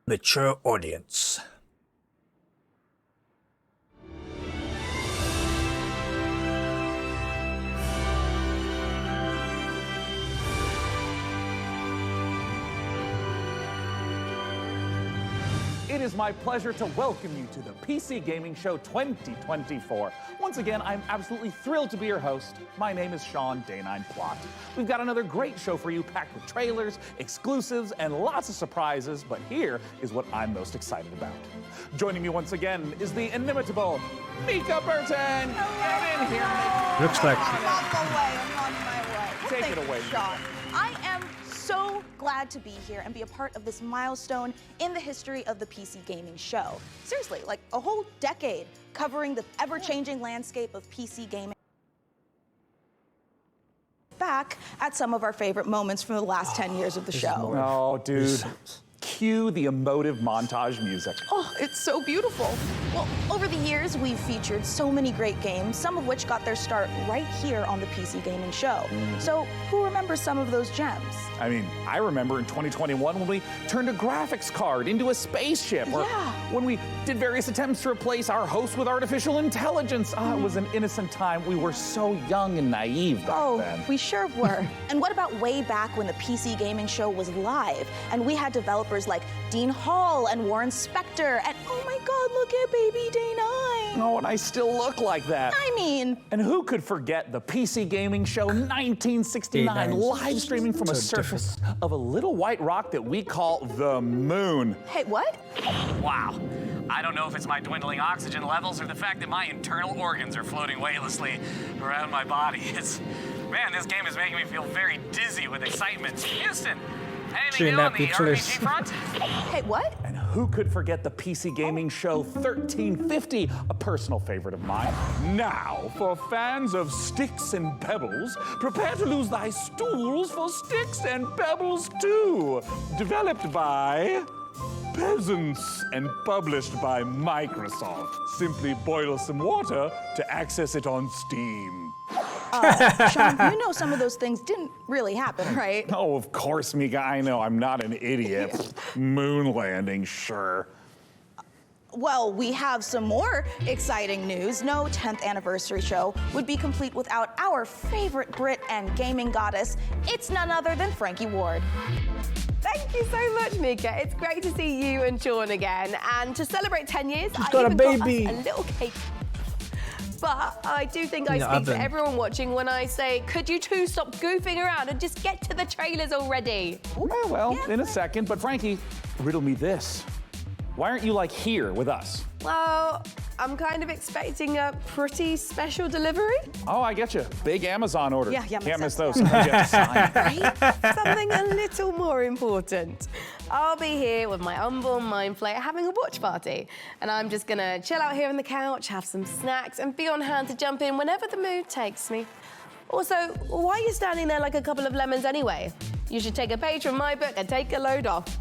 mature audience. It is my pleasure to welcome you to the PC Gaming Show 2024. Once again, I'm absolutely thrilled to be your host. My name is Sean Day9 Plot. We've got another great show for you, packed with trailers, exclusives, and lots of surprises, but here is what I'm most excited about. Joining me once again is the inimitable Mika Burton. Get in here, Mika. Looks like I'm on my way. I'm on my way. Take Thank it away, you, Sean. I am so glad to be here and be a part of this milestone in the history of the PC gaming show. Seriously, like a whole decade covering the ever-changing landscape of PC gaming. Back at some of our favorite moments from the last 10 years of the show. Oh, dude. Cue the emotive montage music. Oh, it's so beautiful. Well, over the years, we've featured so many great games, some of which got their start right here on the PC Gaming Show. So, who remembers some of those gems? I mean, I remember in 2021 when we turned a graphics card into a spaceship, or when we did various attempts to replace our host with artificial intelligence. It was an innocent time. We were so young and naive back then. We sure were. And what about way back when the PC Gaming Show was live, and we had developers like Dean Hall and Warren Spector, and oh my God, look at baby Day9. Oh, and I still look like that. I mean, And who could forget the PC Gaming Show 1969 live streaming from a surface of a little white rock that we call the moon? hey, what? Wow. I don't know if it's my dwindling oxygen levels or the fact that my internal organs are floating weightlessly around my body. Man, this game is making me feel very dizzy with excitement. Houston, anything new on the RPG front? Hey, what? And who could forget the PC Gaming Show 1350, a personal favorite of mine? Now, for fans of sticks and pebbles, prepare to lose thy stools for sticks and pebbles too. Developed by peasants and published by Microsoft. Simply boil some water to access it on Steam. Sean, you know some of those things didn't really happen, right? Oh, of course, Mika, I know, I'm not an idiot. Moon landing, sure. Well, we have some more exciting news. No 10th anniversary show would be complete without our favorite Brit and gaming goddess. It's none other than Frankie Ward. Thank you so much, Mika. It's great to see you and Sean again. And to celebrate 10 years, I got a even baby. got us a little cake. But I do think I speak for everyone watching when I say, could you two stop goofing around and just get to the trailers already? Well, in a second, but Frankie, riddle me this. Why aren't you like here with us? Well, I'm kind of expecting a pretty special delivery. Oh, I get you. Big Amazon order. Yeah, Can't miss makes those. sense. Sometimes you have to sign. Something a little more important. I'll be here with my unborn mind flayer having a watch party. And I'm just gonna chill out here on the couch, have some snacks, and be on hand to jump in whenever the mood takes me. Also, why are you standing there like a couple of lemons anyway? You should take a page from my book and take a load off.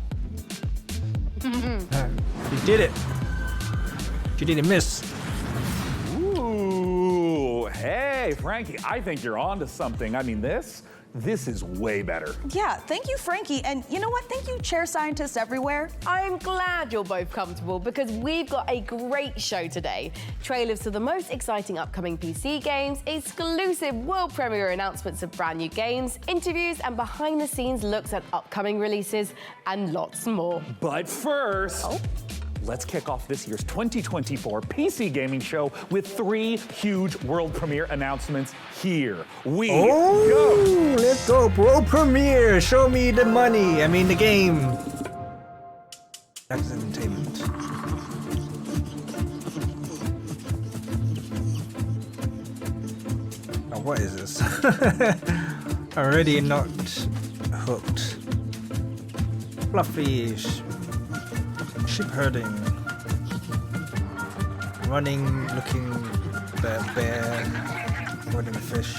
You did it. You didn't miss. Ooh, hey, Frankie, I think you're onto something. I mean, this is way better. Yeah, thank you, Frankie. And you know what? Thank you, chair scientists everywhere. I'm glad you're both comfortable because we've got a great show today. Trailers to the most exciting upcoming PC games, exclusive world premiere announcements of brand new games, interviews and behind the scenes looks at upcoming releases and lots more. But first, let's kick off this year's 2024 PC Gaming Show with 3 huge world premiere announcements. Here we go. Let's go, bro. Premiere. Show me the money. I mean, the game. That's entertainment. Now, what is this? Already not hooked. Fluffy sheep herding. Running, looking bear, holding a fish.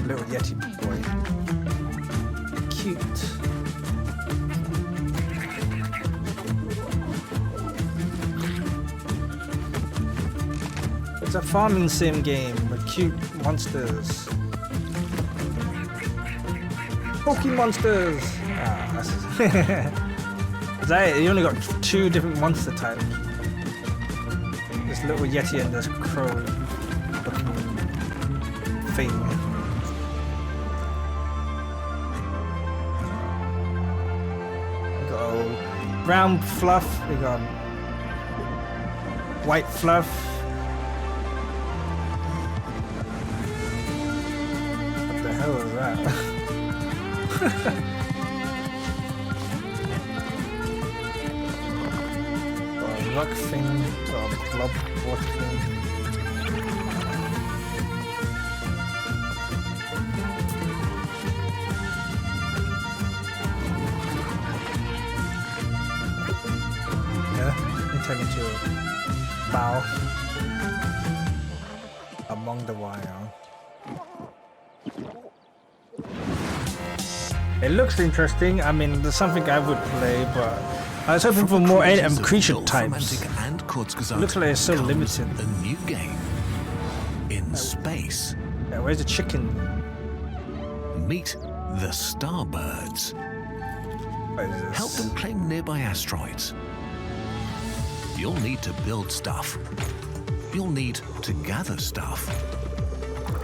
Little Yeti boy. Cute. It's a farming sim game with cute monsters. Pokey monsters! Ah. You only got 2 different monster types. This little Yeti and this crow-looking thing. We got brown fluff. We got white fluff. What the hell is that? Rock thing, blob water thing. Yeah, it turned into a bow among the wire. It looks interesting. I mean, there's something I would play, but I was hoping for more creature types. It looks like it's so limited. A new game in space. Yeah, where's the chicken? Meet the Starbirds. What is this? Help them claim nearby asteroids. You'll need to build stuff. You'll need to gather stuff.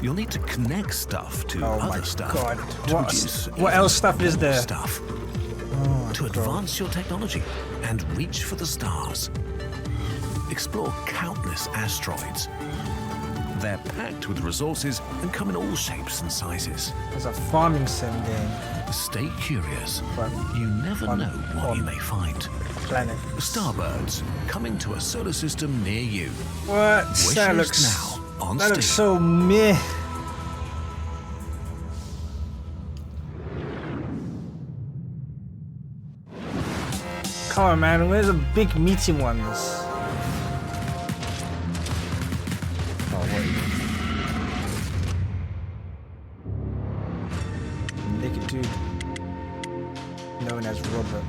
You'll need to connect stuff to other stuff. God. To produce What else stuff is there? Stuff. To advance your technology and reach for the stars. Explore countless asteroids. They're packed with resources and come in all shapes and sizes. It's a farming sim game. Stay curious. But You never know what you may find. planet. Starbirds, coming to a solar system near you. What? Wish That list looks now on that looks Steam. so meh. Come on, man. Where's the big meaty ones? Oh wait. Naked dude, known as Robert.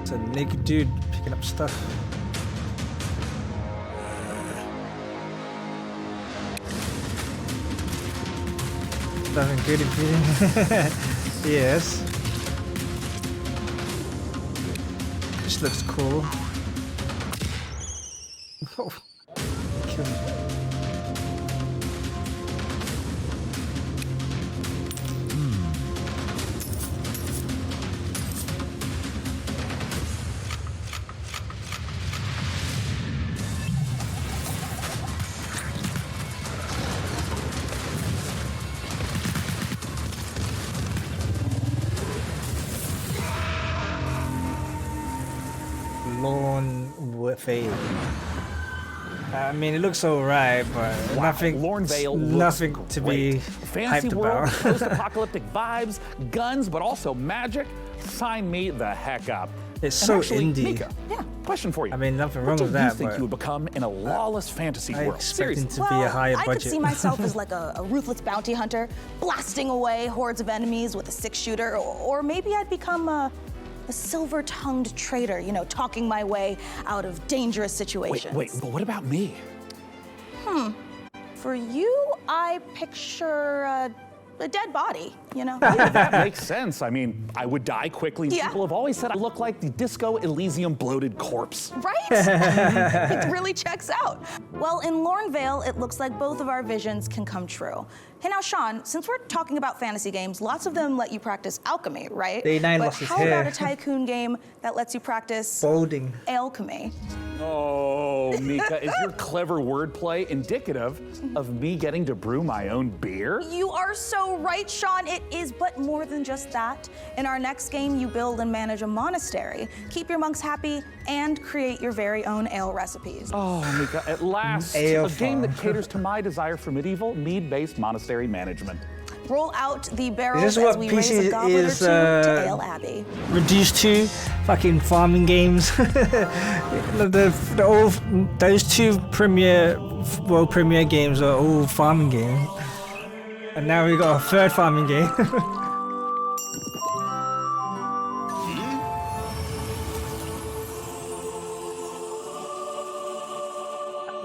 It's a naked dude picking up stuff. Nothing good in here. Yes. This looks cool. Oh. Kill me. Fade. I mean, it looks alright, but nothing. Lornvale nothing looks to great. be Fancy hyped world, about. post-apocalyptic vibes, guns, but also magic. Sign me the heck up. It's And so actually, indie. Mika, question for you. I mean, nothing what wrong do with you that, think but you would become in a lawless fantasy I world? expect Seriously. it to be a higher I budget. could see myself as like a ruthless bounty hunter, blasting away hordes of enemies with a 6-shooter, or maybe I'd become a silver-tongued traitor, you know, talking my way out of dangerous situations. Wait, but what about me? For you, I picture a dead body, you know? That makes sense. I mean, I would die quickly. Yeah. People have always said I look like the Disco Elysium bloated corpse. Right? It really checks out. Well, in Lornvale, it looks like both of our visions can come true. Hey, now, Sean, since we're talking about fantasy games, lots of them let you practice alchemy, right? Day 9 but lost his how hair. about a tycoon game that lets you practice Balding. alchemy? Oh, Mika, is your clever wordplay indicative of me getting to brew my own beer? You are so right, Sean. It is but more than just that. In our next game, you build and manage a monastery, keep your monks happy, and create your very own ale recipes. Oh, Mika, at last, Ale a game that farm. caters to my desire for medieval, mead-based monastery management. Roll out the barrels Is as this what we PC raise a goblet is, or two to Ale Abbey. Reduced to fucking farming games. the old, those two world premiere games are all farming games, and now we got a third farming game.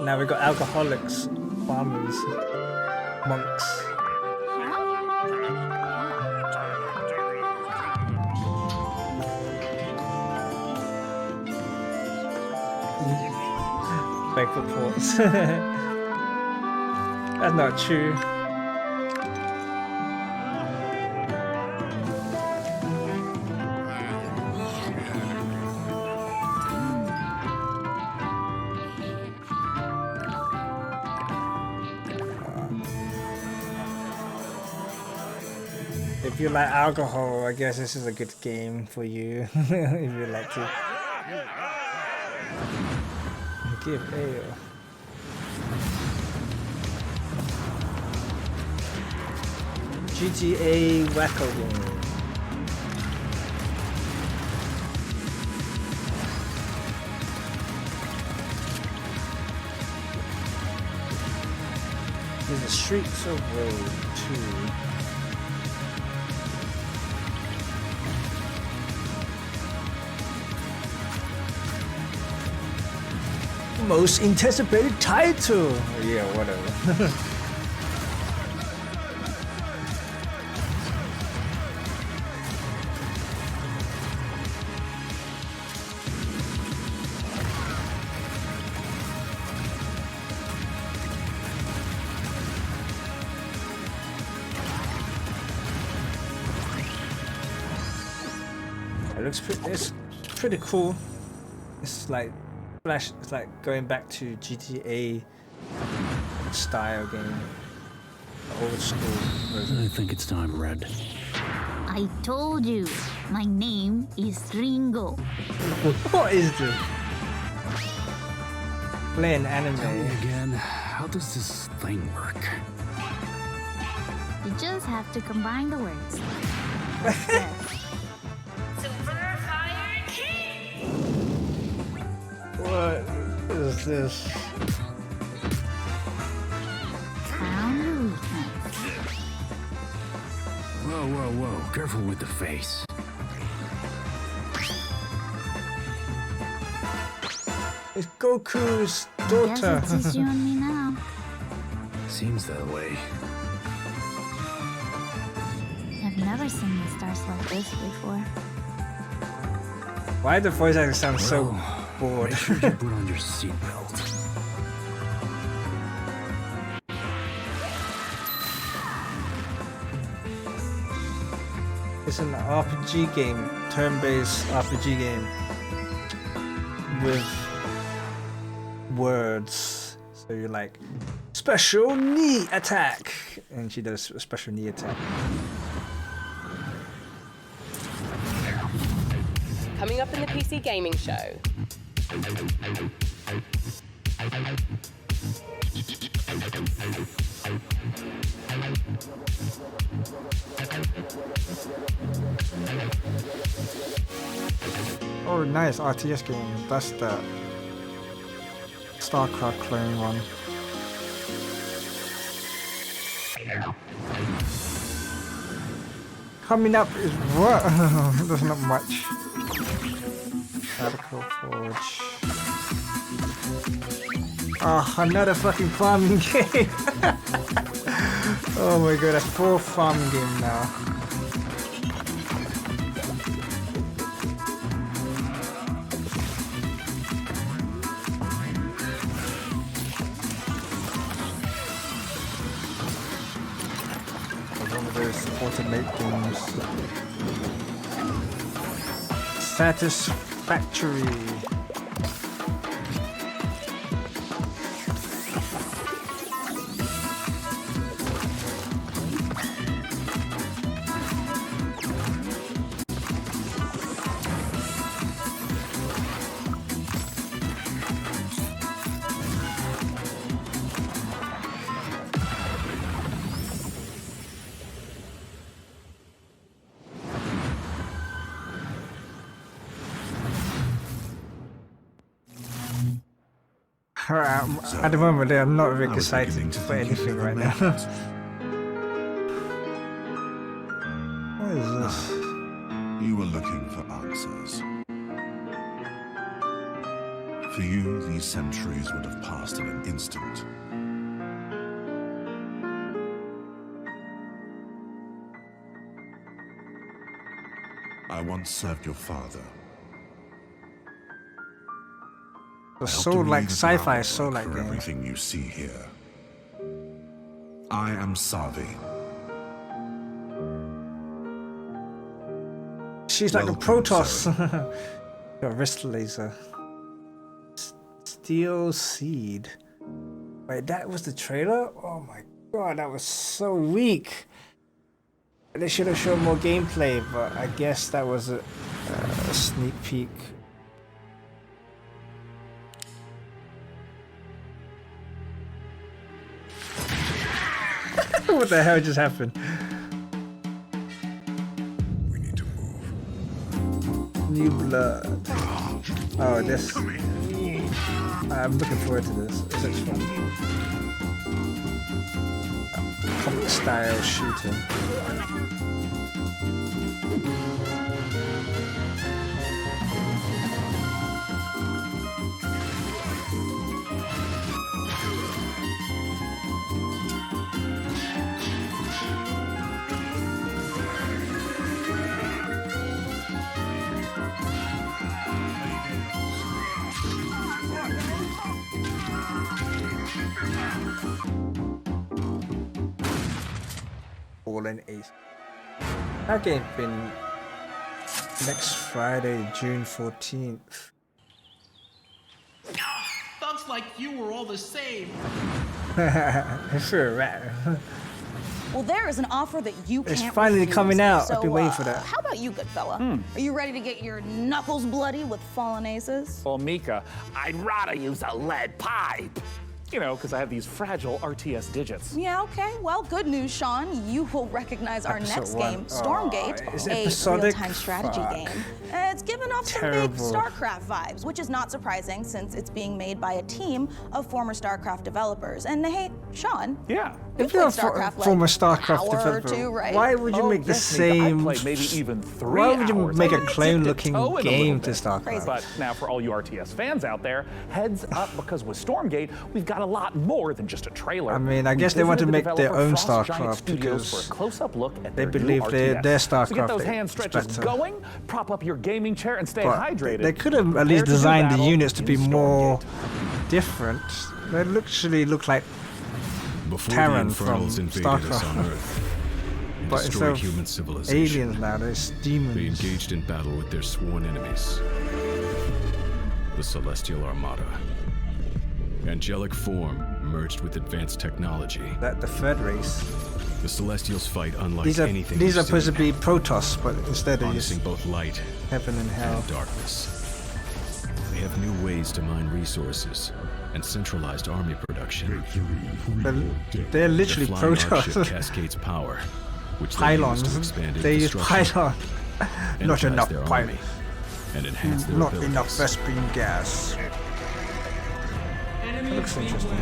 Now we got alcoholics, farmers, monks. Fake reports. That's not true. If you like alcohol, I guess this is a good game for you. If you like to give ale. GTA Wacko game. There's the Streets of Road 2. Most anticipated title. Yeah, whatever. It's pretty cool. It's like Flash. It's like going back to GTA style game, old school version. I think it's time, Red. I told you, my name is Ringo. What is this? Playing anime. Tell me again, how does this thing work? You just have to combine the words. Like this. What is this? Found your weakness. Whoa, whoa, whoa. Careful with the face. It's Goku's Guess daughter. it's just you and me now. Seems that way. I've never seen the stars like this before. Why the voice actor sound so bored? Make sure you put on your seatbelt. It's an RPG game, turn-based RPG game with words. So you're like, special knee attack, and she does a special knee attack. Coming up in the PC gaming show. Oh, nice RTS game. That's the StarCraft clone one. Coming up is what? There's not much. Radical Forge. Oh, another fucking farming game. Oh my god, a full farming game now. One of those automate games. Satisfactory. At the moment, I'm not very excited for anything right now. What is this? You were looking for answers. For you, these centuries would have passed in an instant. I once served your father. The I helped Soul to lay like the sci-fi groundwork Soul like for game. everything you see here. I am Savi. She's like a Welcome, Protoss. Got a wrist laser. Steel Seed. Wait, that was the trailer? Oh my god, that was so weak. They should have shown more gameplay, but I guess that was a sneak peek. What the hell just happened? We need to move. New Blood. Oh, this. I'm looking forward to this. It's such fun. Comic style shooting. Fallen Ace. That game been next Friday, June 14th. Thugs like you were all the same. For a rat. Well, there is an offer that you can't It's finally refuse. coming out. So, I've been waiting for that. How about you, good fella? Are you ready to get your knuckles bloody with fallen aces? Well, Mika, I'd rather use a lead pipe. You know, because I have these fragile RTS digits. Yeah, okay. Well, good news, Sean. You will recognize our Episode next 1. game, Stormgate, Oh, is it a episodic? real-time strategy Fuck. game. It's given off some big Terrible. StarCraft vibes, which is not surprising since it's being made by a team of former StarCraft developers. And hey, Sean, Yeah. you If you're a played StarCraft former like StarCraft an hour or developer, two, right? why would you make the yes, Mika, same? I played maybe even 3 Why would you hours. make I a dipped clone-looking toe in a game little to bit. StarCraft? But now, for all you RTS fans out there, heads up, because with Stormgate, we've got a lot more than just a trailer. I mean, I We guess they want to visited the make their developer own Frost Giant StarCraft Studios because for a close-up look at they their new believe their RTS. So StarCraft get those is hand stretches better. going, prop up your gaming chair, and stay But hydrated. they could have at Prepare least to do designed the battle units to in be more Stormgate. different. They literally look like Before Terran the Infernals from invaded us StarCraft. on Earth and But instead destroyed of human civilization, aliens now, there's they demons. engaged in battle with their sworn enemies, the Celestial Armada. Angelic form merged with advanced technology. That the third race. The Celestials fight unlike These are anything these are we've supposed to seen, be Protoss, but instead of harnessing just both light heaven and hell. and darkness. They have new ways to mine resources and centralized army production. They're literally Their flying Archship Protoss. cascades power, which they use Pylons. to expand They use infrastructure, pylon. Not energize enough their pylon. army, and enhance their Not abilities. enough Vespene gas. That looks interesting.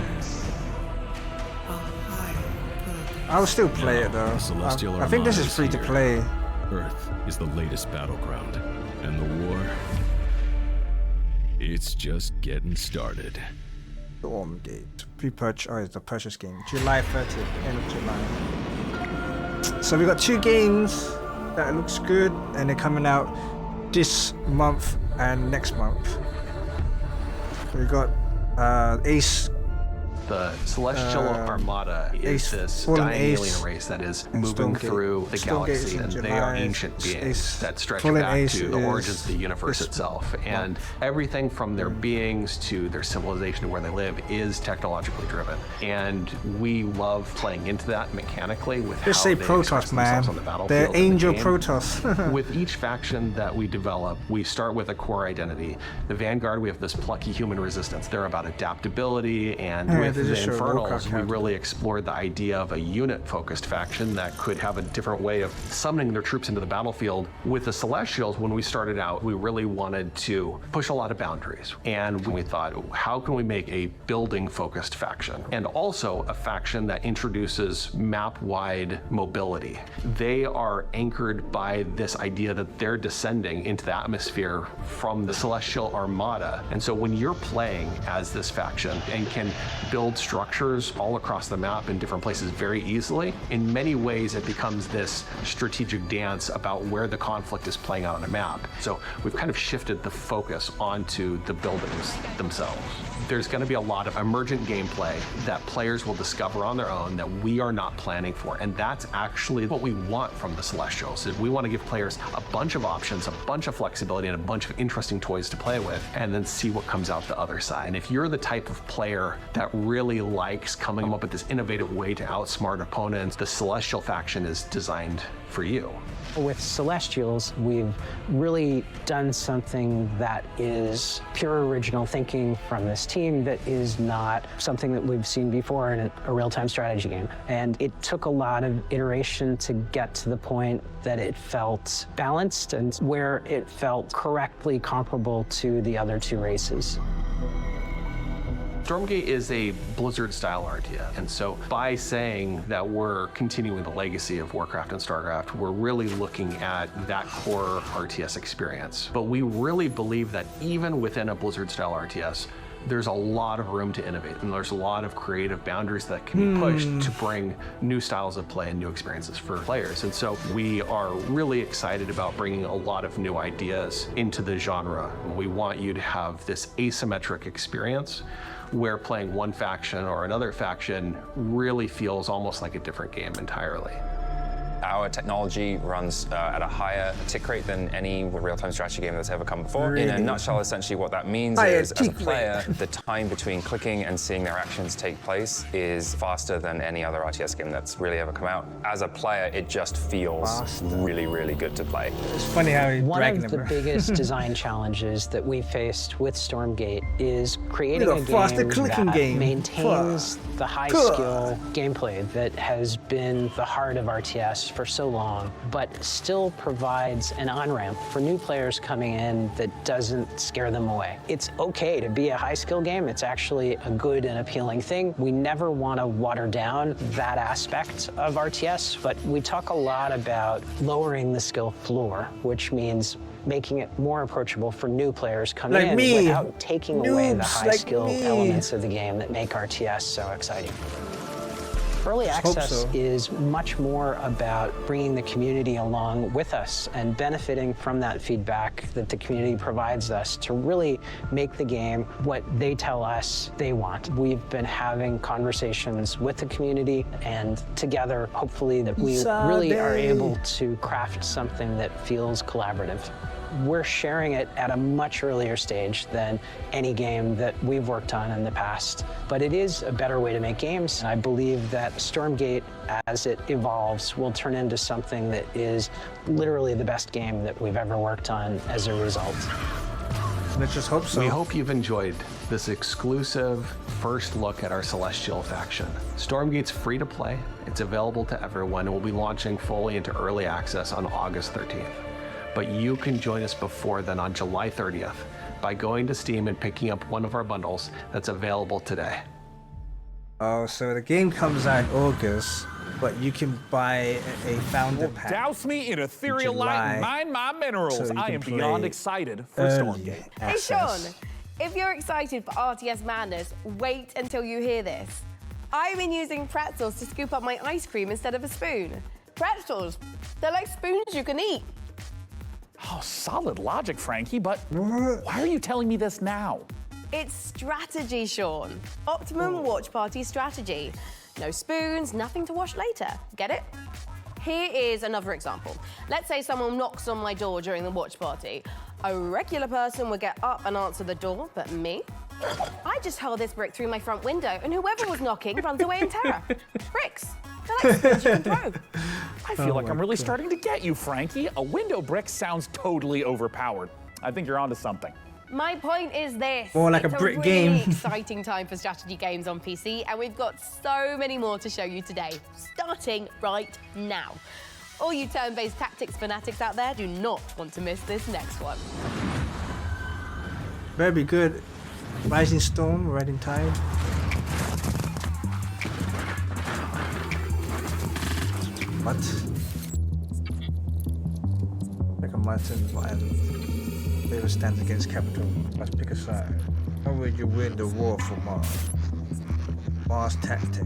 I'll still play it though. The Celestial I think this Armada is free to here. play. Earth is the latest battleground, and the war, it's just getting started. Stormgate. Pre-purchase. Oh, it's the purchase game. July 30th, end of July. So we got 2 games that looks good, and they're coming out this month and next month. We got Ace. The Celestial Armada Ace- is this Fallen dying Ace alien race that is and moving Stormgate. through the Stormgate is galaxy, in and they July. are ancient Ace- beings that stretch Fallen back Ace to the origins of the is universe this itself. And everything from their beings to their civilization to where they live is technologically driven. And we love playing into that mechanically with Just how say they Protoss, express man. themselves on the battlefield. They're in the Angel game. Protoss. With each faction that we develop, we start with a core identity. The Vanguard, we have this plucky human resistance. They're about adaptability, and Yeah, with they the just showed Infernals, Warcraft we character. really explored the idea of a unit-focused faction that could have a different way of summoning their troops into the battlefield. With the Celestials, when we started out, we really wanted to push a lot of boundaries. And we thought, how can we make a building-focused faction? And also a faction that introduces map-wide mobility. They are anchored by this idea that they're descending into the atmosphere from the Celestial Armada. And so when you're playing as this faction and can build build structures all across the map in different places very easily. In many ways, it becomes this strategic dance about where the conflict is playing out on a map. So we've kind of shifted the focus onto the buildings themselves. There's going to be a lot of emergent gameplay that players will discover on their own that we are not planning for. And that's actually what we want from the Celestials. Is we want to give players a bunch of options, a bunch of flexibility, and a bunch of interesting toys to play with, and then see what comes out the other side. And if you're the type of player that really likes coming up with this innovative way to outsmart opponents, the Celestial faction is designed for you. With Celestials, we've really done something that is pure original thinking from this team that is not something that we've seen before in a real-time strategy game. And it took a lot of iteration to get to the point that it felt balanced and where it felt correctly comparable to the other two races. Stormgate is a Blizzard-style RTS, and so by saying that we're continuing the legacy of Warcraft and StarCraft, we're really looking at that core RTS experience. But we really believe that even within a Blizzard-style RTS, there's a lot of room to innovate, and there's a lot of creative boundaries that can be pushed to bring new styles of play and new experiences for players. And so we are really excited about bringing a lot of new ideas into the genre. We want you to have this asymmetric experience where playing one faction or another faction really feels almost like a different game entirely. Our technology runs at a higher tick rate than any real-time strategy game that's ever come before. Really? In a nutshell, essentially what that means is, as a player, the time between clicking and seeing their actions take place is faster than any other RTS game that's really ever come out. As a player, it just feels really, really good to play. It's funny how he's One bragging of the about biggest design challenges that we faced with Stormgate is creating a faster game clicking that game. maintains the high-skill gameplay that has been the heart of RTS for so long, but still provides an on-ramp for new players coming in that doesn't scare them away. It's okay to be a high-skill game. It's actually a good and appealing thing. We never want to water down that aspect of RTS, but we talk a lot about lowering the skill floor, which means making it more approachable for new players coming in without taking away the high-skill elements of the game that make RTS so exciting. Early access is much more about bringing the community along with us and benefiting from that feedback that the community provides us to really make the game what they tell us they want. We've been having conversations with the community, and together, hopefully, that we really are able to craft something that feels collaborative. We're sharing it at a much earlier stage than any game that we've worked on in the past. But it is a better way to make games. And I believe that Stormgate, as it evolves, will turn into something that is literally the best game that we've ever worked on as a result. Let's just hope so. We hope you've enjoyed this exclusive first look at our Celestial faction. Stormgate's free to play. It's available to everyone, and will be launching fully into early access on August 13th. But you can join us before then on July 30th by going to Steam and picking up one of our bundles that's available today. Oh, so the game comes out in August, but you can buy a founder pack. Douse me in ethereal light and mine my minerals. So I am beyond excited for Stormgate. Hey, Sean, if you're excited for RTS madness, wait until you hear this. I've been using pretzels to scoop up my ice cream instead of a spoon. Pretzels, they're like spoons you can eat. Oh, solid logic, Frankie, but why are you telling me this now? It's strategy, Sean. Optimum watch party strategy. No spoons, nothing to wash later. Get it? Here is another example. Let's say someone knocks on my door during the watch party. A regular person would get up and answer the door, but me? I just hurl this brick through my front window, and whoever was knocking runs away in terror. Bricks. They're like spoons you can throw. I feel like I'm really starting to get you, Frankie. A window brick sounds totally overpowered. I think you're onto something. My point is this. More like it's a brick really game. exciting time for strategy games on PC, and we've got so many more to show you today, starting right now. All you turn-based tactics fanatics out there do not want to miss this next one. Very good. Rising Storm, Riding Tide. What? Like a mountain island. Labor stands against capital. Let's pick a side. How will you win the war for Mars? Mars Tactic.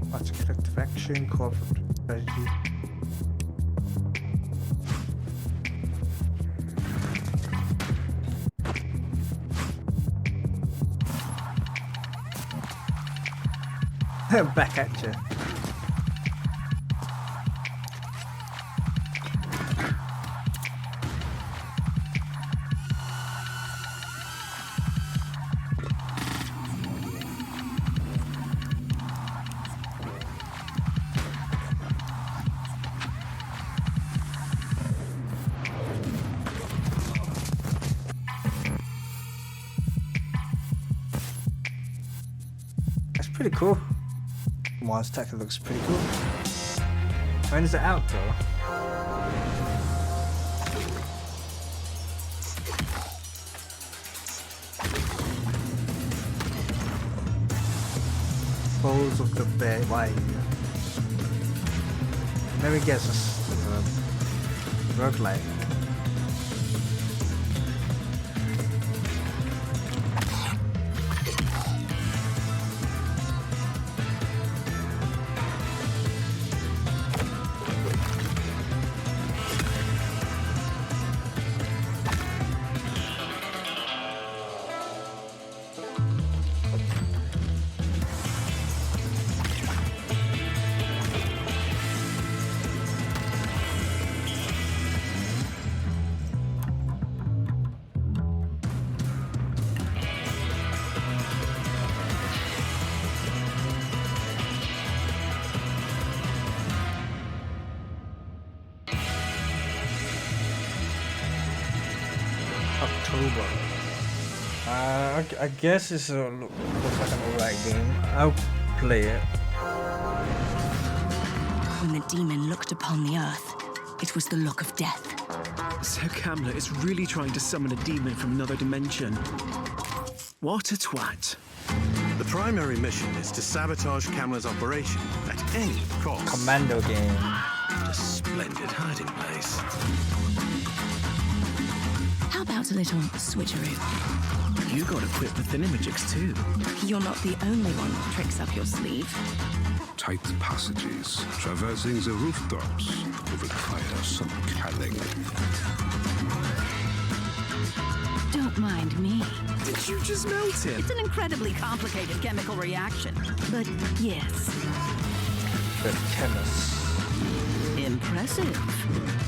What's a collective action, corporate strategy? Back at you. That's pretty cool. Mars Tactic looks pretty cool. When is it out though? Foes of the Bear. Why? Let me guess. It's a roguelike. October. I guess it's looks like an alright game. I'll play it. When the demon looked upon the earth, it was the look of death. So Kamla is really trying to summon a demon from another dimension. What a twat. The primary mission is to sabotage Kamla's operation at any cost. Commando game. A splendid hiding place. How about a little switcheroo? You got equipped with Synarchyx too. You're not the only one with tricks up your sleeve. Tight passages, traversing the rooftops, will require some cunning. Don't mind me. Did you just melt it? It's an incredibly complicated chemical reaction. But yes. The chemist. Impressive.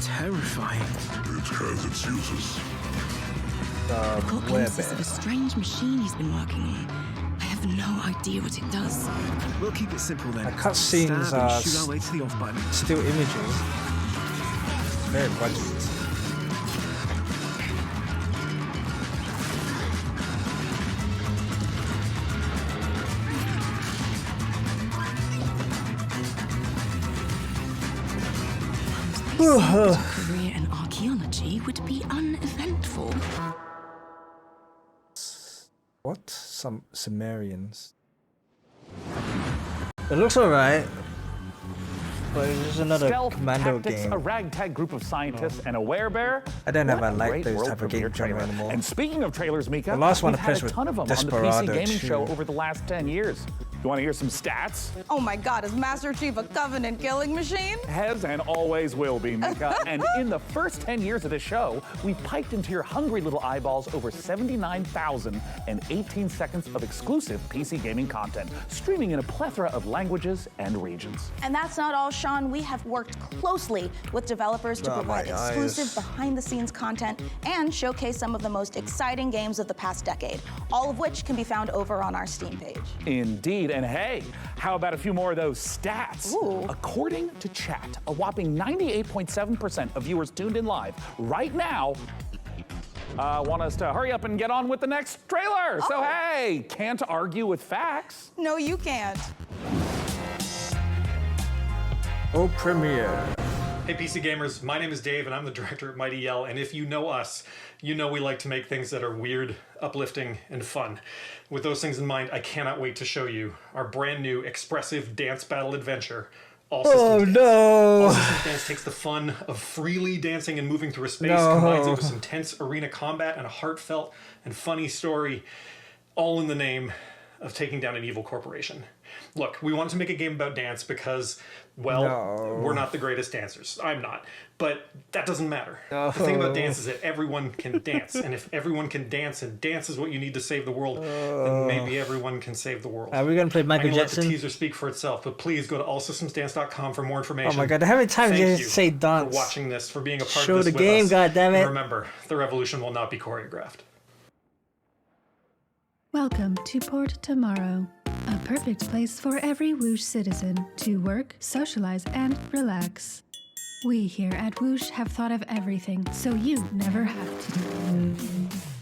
Terrifying. It has its uses. I've got glimpses of a strange machine he's been working on. I have no idea what it does. We'll keep it simple then. The cutscenes Stab and are shoot our way to the off button. still images. Very budget. A career in archaeology would be uneventful. What? Some Sumerians. It looks alright. But it's just another Stealth commando Tactics, game. a ragtag group of scientists, and a werebear. I don't know if I What a like great those world type of game premiere genre trailer. anymore. And speaking of trailers, Mika, The last one we've I had played a was ton of them Desperado on the PC Gaming 2. Show over the last 10 years. You want to hear some stats? Oh my God, is Master Chief a Covenant killing machine? Has and always will be, Mika. And in the first 10 years of this show, we piped into your hungry little eyeballs over 79,018 seconds of exclusive PC gaming content, streaming in a plethora of languages and regions. And that's not all, Sean. We have worked closely with developers to provide exclusive behind-the-scenes content and showcase some of the most exciting games of the past decade, all of which can be found over on our Steam page. Indeed, and hey, how about a few more of those stats? Ooh. According to chat, a whopping 98.7% of viewers tuned in live right now want us to hurry up and get on with the next trailer. So hey, can't argue with facts. No, you can't. Oh, premiere. Hey PC Gamers, my name is Dave and I'm the director at Mighty Yell, and if you know us, you know we like to make things that are weird, uplifting, and fun. With those things in mind, I cannot wait to show you our brand new expressive dance battle adventure, All Systems Dance. No! All Systems Dance takes the fun of freely dancing and moving through a space, combines it with some tense arena combat and a heartfelt and funny story, all in the name of taking down an evil corporation. Look, we wanted to make a game about dance because, well, we're not the greatest dancers. I'm not. But that doesn't matter. The thing about dance is that everyone can dance. And if everyone can dance, and dance is what you need to save the world, then maybe everyone can save the world. Are we going to play Michael Jackson? Let the teaser speak for itself, but please go to allsystemsdance.com for more information. Oh my god, how many times did you say dance? For watching this, for being a part Show of this the game, with us. goddammit. And remember, the revolution will not be choreographed. Welcome to Port Tomorrow, a perfect place for every Whoosh citizen to work, socialize, and relax. We here at Whoosh have thought of everything, so you never have to.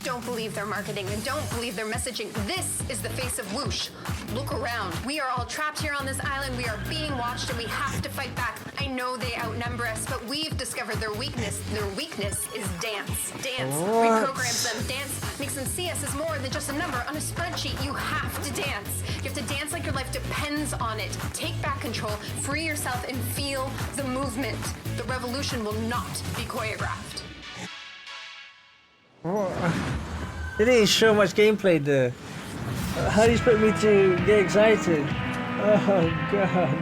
Don't believe their marketing and don't believe their messaging. This is the face of Whoosh. Look around. We are all trapped here on this island. We are being watched and we have to fight back. I know they outnumber us, but we've discovered their weakness. Their weakness is dance. Dance reprograms them. Dance makes them see us as more than just a number on a spreadsheet. You have to dance. You have to dance like your life depends on it. Take back control, free yourself, and feel the movement. The revolution will not be choreographed. They didn't show much gameplay there. How do you expect me to get excited? Oh god.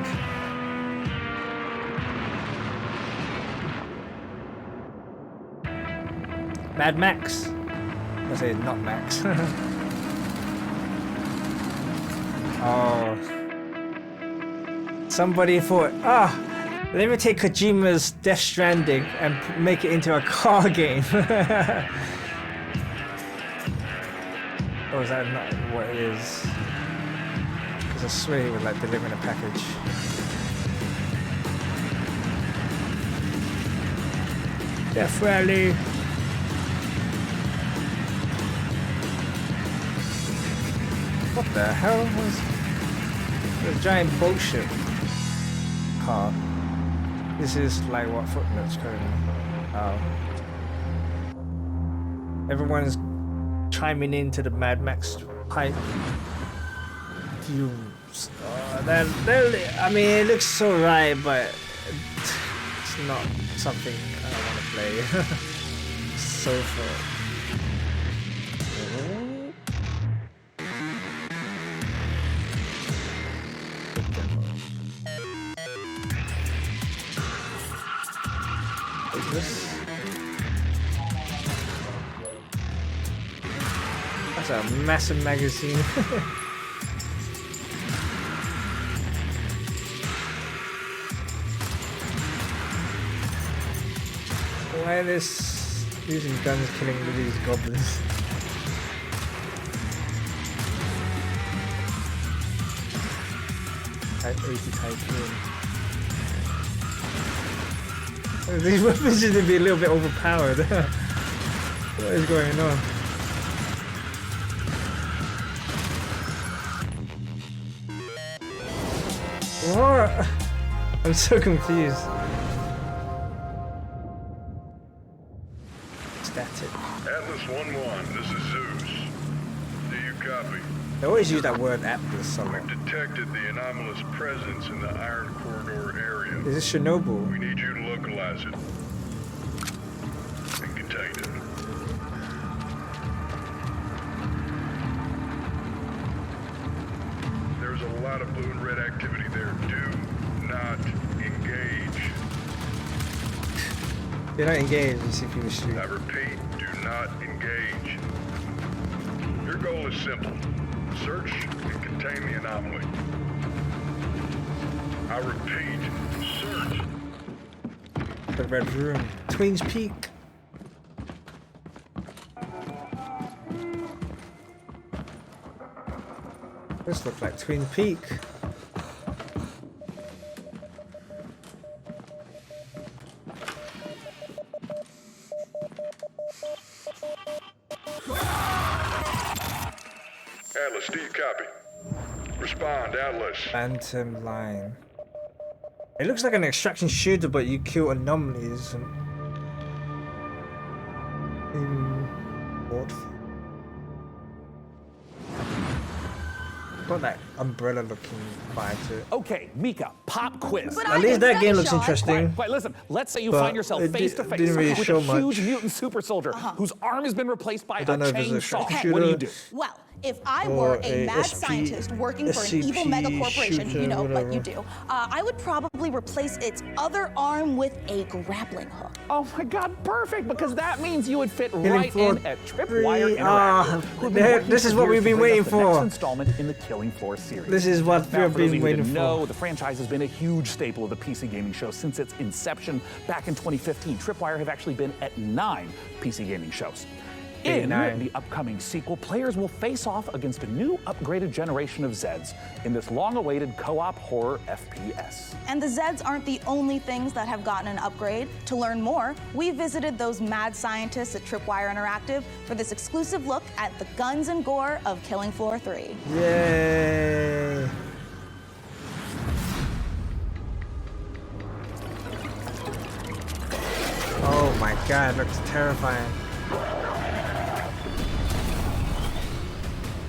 Mad Max. I say not Max. Oh. Somebody thought, let me take Kojima's Death Stranding and make it into a car game. Or is that not what it is? Because I swear he was like delivering a package. Death Rally. What the hell was a giant bullshit car? This is like what footnotes currently. Oh. Everyone's chiming into the Mad Max pipe. I mean, it looks so right, but it's not something I want to play. So far. That's a massive magazine. Why are this using guns killing these goblins? Type 80 Tycoon. These weapons seem to be a little bit overpowered. What is going on? What? I'm so confused. Static. Atlas 1-1, this is Zeus. Do you copy? They always use that word Atlas a lot. We've detected the anomalous presence in the Iron Corridor area. Is this Chernobyl? We need you to localize it and contain it. There's a lot of blue and red activity there. Do not engage. You're not engaged, you see people shoot. I repeat, do not engage. Your goal is simple. Search and contain the anomaly. I repeat, search. The Red Room. Twins Peak. This looks like Twin Peak. Atlas, do you copy? Respond, Atlas. Phantom Line. It looks like an extraction shooter, but you kill anomalies and got that umbrella looking vibe to it. Okay, Mika, pop quiz. At least that game looks interesting. Quiet, listen, let's say you But find yourself it face to face didn't really with show a huge much. mutant super soldier whose arm has been replaced by a don't know if it's a chainsaw. extraction What do you shooter. do? Well, if I Or were a a mad SP scientist working for an evil SCP mega corporation, shooter, you know, like whatever. you do, I would probably replace its other arm with a grappling hook. Oh my God, perfect! Because that means you would fit Killing right Floor in at 3. Tripwire Interactive. who've been working This is for what years we've to been bring waiting us the next for. installment in the Killing Floor series. This is what Now, we've for those been of you who waiting didn't for. know, the franchise has been a huge staple of the PC gaming show since its inception back in 2015. Tripwire have actually been at 9 PC gaming shows. In 9. the upcoming sequel, players will face off against a new upgraded generation of Zeds in this long-awaited co-op horror FPS. And the Zeds aren't the only things that have gotten an upgrade. To learn more, we visited those mad scientists at Tripwire Interactive for this exclusive look at the guns and gore of Killing Floor 3. Yay! Oh my God, looks terrifying.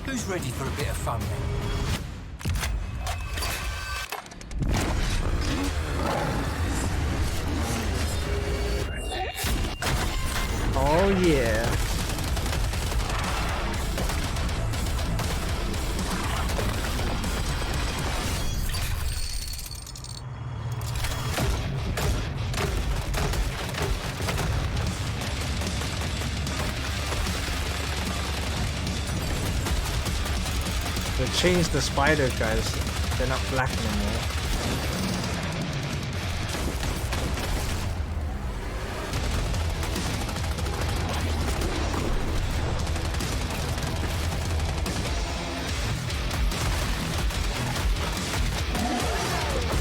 Who's ready for a bit of fun then? Oh yeah. They changed the spider guys. They're not black anymore.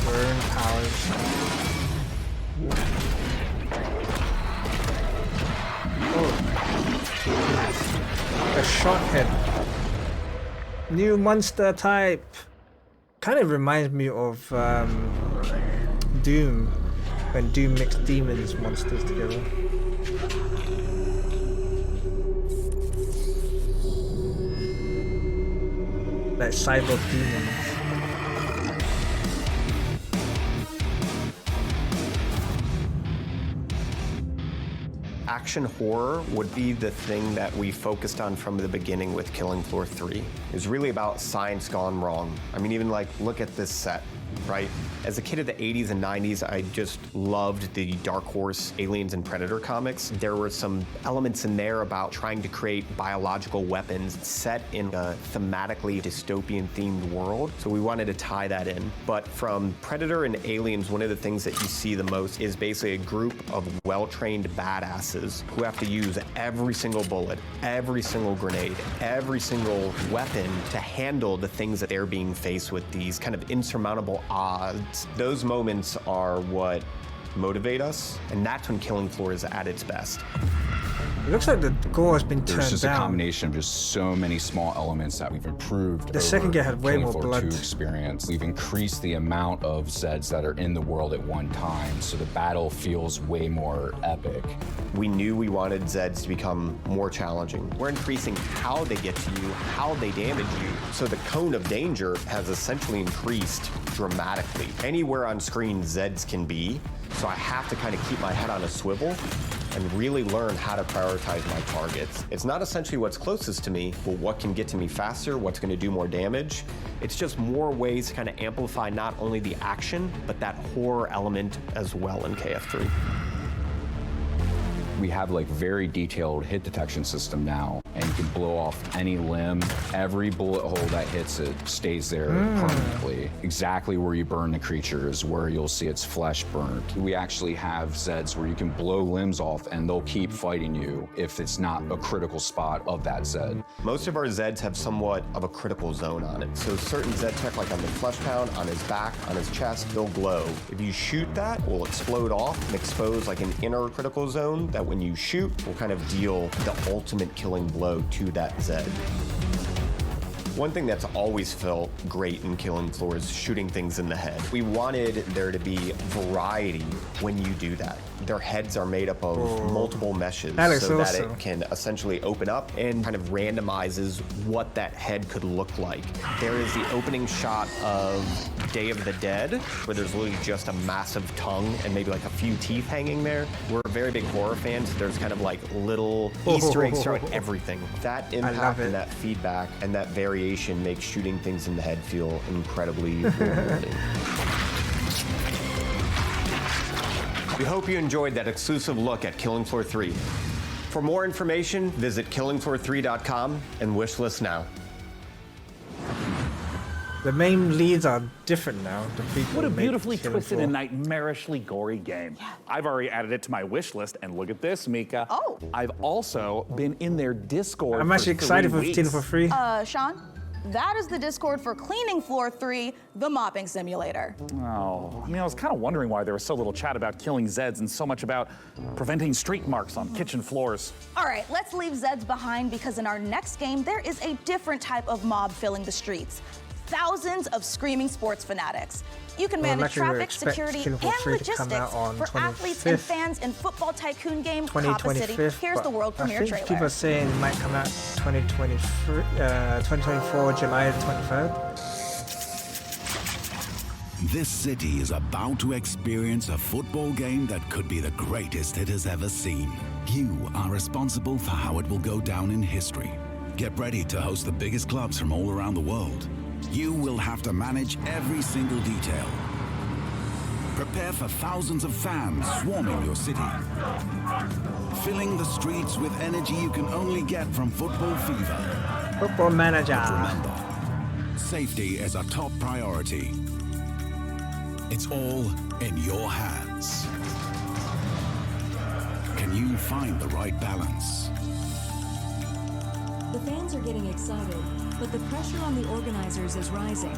Burn powers. Oh. A shot head. New monster type. Kind of reminds me of Doom, when Doom mixed demons monsters together. Like cyborg demons. Action horror would be the thing that we focused on from the beginning with Killing Floor 3. It was really about science gone wrong. I mean, even like, look at this set, right? As a kid of the 80s and 90s, I just loved the Dark Horse Aliens and Predator comics. There were some elements in there about trying to create biological weapons set in a thematically dystopian themed world. So we wanted to tie that in. But from Predator and Aliens, one of the things that you see the most is basically a group of well-trained badasses who have to use every single bullet, every single grenade, every single weapon to handle the things that they're being faced with, these kind of insurmountable odds. Those moments are what motivate us, and that's when Killing Floor is at its best. It looks like the gore has been There's turned just a down. combination of just so many small elements that we've improved. The second game had way Killing more Floor blood. 2 experience. We've increased the amount of Zeds that are in the world at one time, so the battle feels way more epic. We knew we wanted Zeds to become more challenging. We're increasing how they get to you, how they damage you. So the cone of danger has essentially increased dramatically. Anywhere on screen Zeds can be, so I have to kind of keep my head on a swivel and really learn how to prioritize my targets. It's not essentially what's closest to me, but what can get to me faster, what's gonna do more damage. It's just more ways to kind of amplify not only the action, but that horror element as well in KF3. We have like very detailed hit detection system now, and you can blow off any limb. Every bullet hole that hits it stays there permanently. Exactly where you burn the creature is where you'll see its flesh burnt. We actually have Zeds where you can blow limbs off and they'll keep fighting you if it's not a critical spot of that Zed. Most of our Zeds have somewhat of a critical zone on it. So certain Zed tech, like on the flesh pound, on his back, on his chest, they'll glow. If you shoot that, it will explode off and expose like an inner critical zone that when you shoot will kind of deal the ultimate killing blow to that Zed. One thing that's always felt great in Killing Floor is shooting things in the head. We wanted there to be variety when you do that. Their heads are made up of multiple meshes so that it can essentially open up and kind of randomizes what that head could look like. There is the opening shot of Day of the Dead, where there's literally just a massive tongue and maybe like a few teeth hanging there. We're very big horror fans. There's kind of like little Easter eggs throughout everything. That impact and that feedback and that variation makes shooting things in the head feel incredibly rewarding. We hope you enjoyed that exclusive look at Killing Floor 3. For more information, visit killingfloor3.com and wishlist now. The main leads are different now. The people What a who make beautifully Killing twisted Floor. and nightmarishly gory game. I've already added it to my wish list, and look at this, Mika. Oh. I've also been in their Discord. I'm actually excited for Killing Floor 3. Sean, that is the Discord for Cleaning Floor 3, the mopping simulator. Oh, I was kind of wondering why there was so little chat about killing Zeds and so much about preventing streak marks on kitchen floors. All right, let's leave Zeds behind because in our next game, there is a different type of mob filling the streets. Thousands of screaming sports fanatics. You can manage traffic, security, and logistics for athletes and fans in Football Tycoon game Coppa City. Here's the world premiere I think trailer. people are saying it might come out 2024, July 23rd. This city is about to experience a football game that could be the greatest it has ever seen. You are responsible for how it will go down in history. Get ready to host the biggest clubs from all around the world. You will have to manage every single detail. Prepare for thousands of fans swarming your city. Filling the streets with energy you can only get from football fever. Football manager. But remember, safety is a top priority. It's all in your hands. Can you find the right balance? The fans are getting excited, but the pressure on the organizers is rising.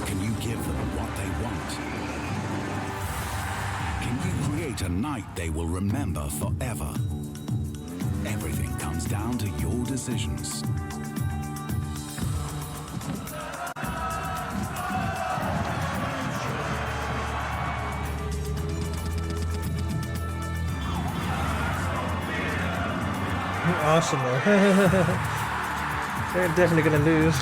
Can you give them what they want? Can you create a night they will remember forever? Everything comes down to your decisions. Arsenal. They're definitely gonna lose.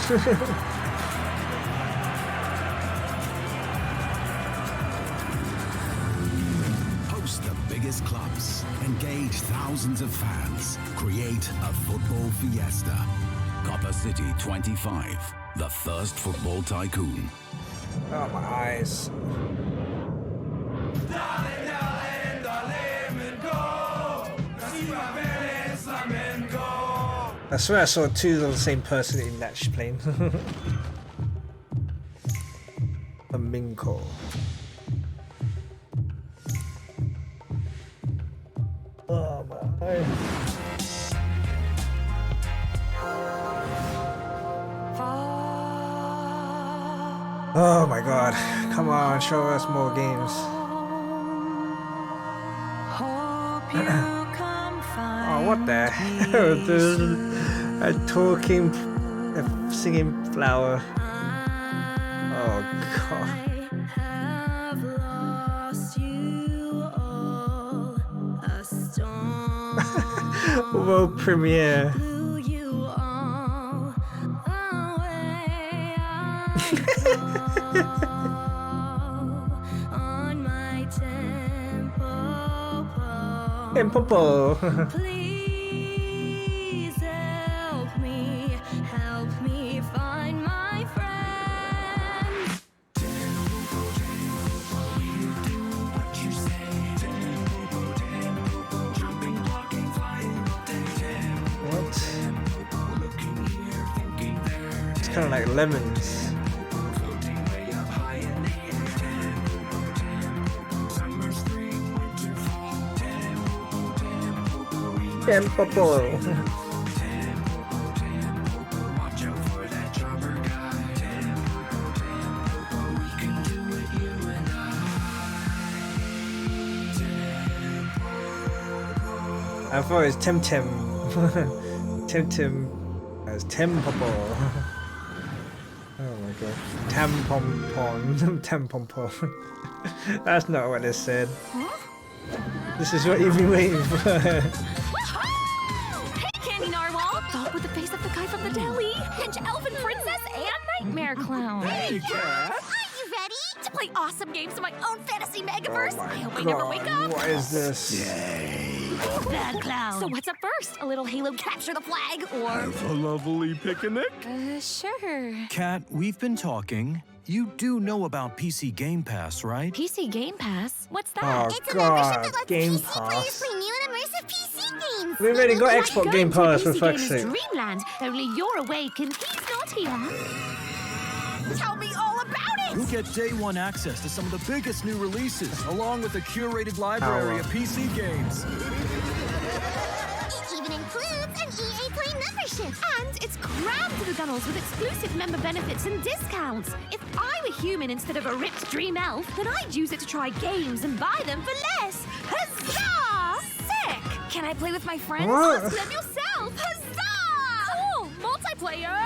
Host the biggest clubs, engage thousands of fans, create a football fiesta. Coppa City 25, the first football tycoon. Oh, my eyes. I swear I saw two of the same person in that plane. Flamingo. Oh my. Oh my god. Come on, show us more games. Oh, what the hell? A talking, a singing flower. Oh god. World premiere. Tempo. Please help me find my friends. What? It's kind of like lemons. Tempo. I thought it was Temtem. Temtem as Tempo. god. Tampon. Tampon. That's not what they said. This is what you've been waiting for. Hey, Candy Narwhal! Dog with the face of the guy from the deli. Pinch Elfin Princess and Nightmare Clown. Hey, Cat! Are you ready to play awesome games in my own fantasy megaverse? I hope I God, never wake up. what is this? Bad Clown. So what's up first? A little Halo capture the flag or... Have a lovely picnic? Sure. Kat, we've been talking. You do know about PC Game Pass, right? PC Game Pass? What's that? Oh It's god, Game Pass. new and immersive PC games. We already got Xbox Game Pass for fuck's PC sake. Dreamland. Only you're awake and he's not here. Tell me all about it. You'll get day one access to some of the biggest new releases, along with a curated library of PC games. It even includes an EA Play membership. And it's crammed to the gunnels with exclusive member benefits and discounts. If I were human instead of a ripped dream elf, then I'd use it to try games and buy them for less. Huzzah! Sick! Can I play with my friends? What? Let's them yourself. Huzzah! Cool! Multiplayer!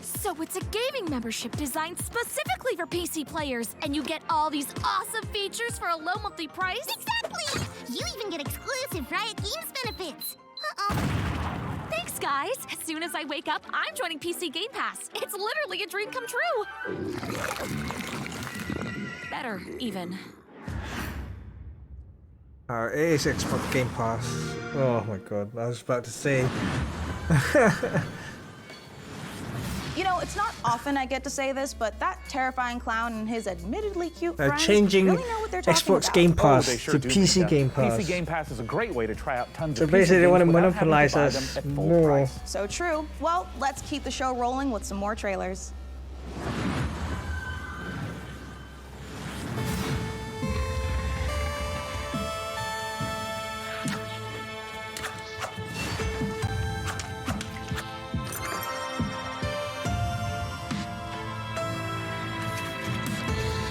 So it's a gaming membership designed specifically for PC players, and you get all these awesome features for a low monthly price? Exactly! You even get exclusive Riot Games benefits. Uh-oh. Thanks, guys. As soon as I wake up, I'm joining PC Game Pass. It's literally a dream come true. Better, even. It is Xbox Game Pass. Oh my god, I was about to say. You know, it's not often I get to say this, but that terrifying clown and his admittedly cute They're friends changing really know what they're talking Xbox about. Game Pass they sure to do PC need that. Game Pass. PC Game Pass is a great way to try out tons So of basically PC they want to games without having monopolize buy us them at full more. price. So true. Well, let's keep the show rolling with some more trailers.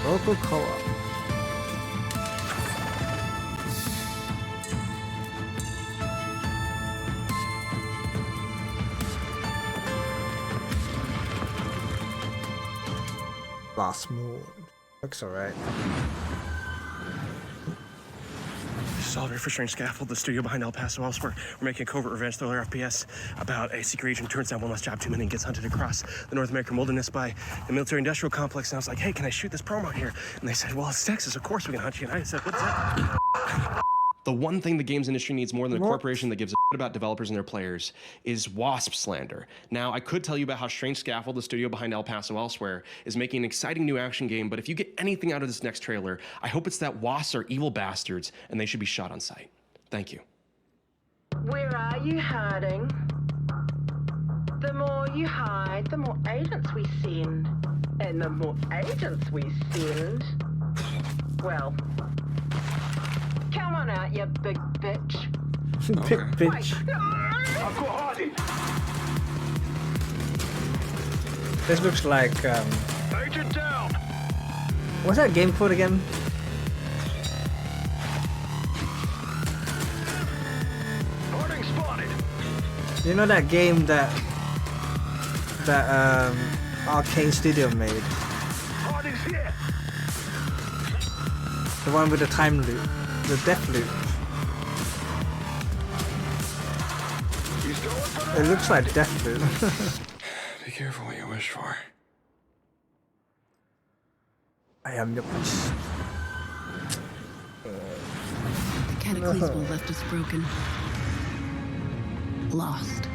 Local co-op. Last Moon. Looks alright. Solver for Strange Scaffold, the studio behind El Paso elsewhere. We're making a covert revenge thriller FPS about a secret agent turns down one last job too many and gets hunted across the North American wilderness by the military-industrial complex. And I was like, hey, can I shoot this promo here? And they said, well, it's Texas, of course we can hunt you. And I said, what's that? The one thing the games industry needs more than a corporation that gives a shit about developers and their players is WASP slander. Now, I could tell you about how Strange Scaffold, the studio behind El Paso elsewhere, is making an exciting new action game, but if you get anything out of this next trailer, I hope it's that WASPs are evil bastards and they should be shot on sight. Thank you. Where are you hiding? The more you hide, the more agents we send. And the more agents we send, well, come on out, you big bitch. Big bitch. This looks like Agent down. what's that game called again? Harding spotted. You know that game that Arcane Studio made? Harding's here. The one with the time loop, the death loop. It looks like Deathloop. Be careful what you wish for. I am your beast. The cataclysmal left us broken, lost.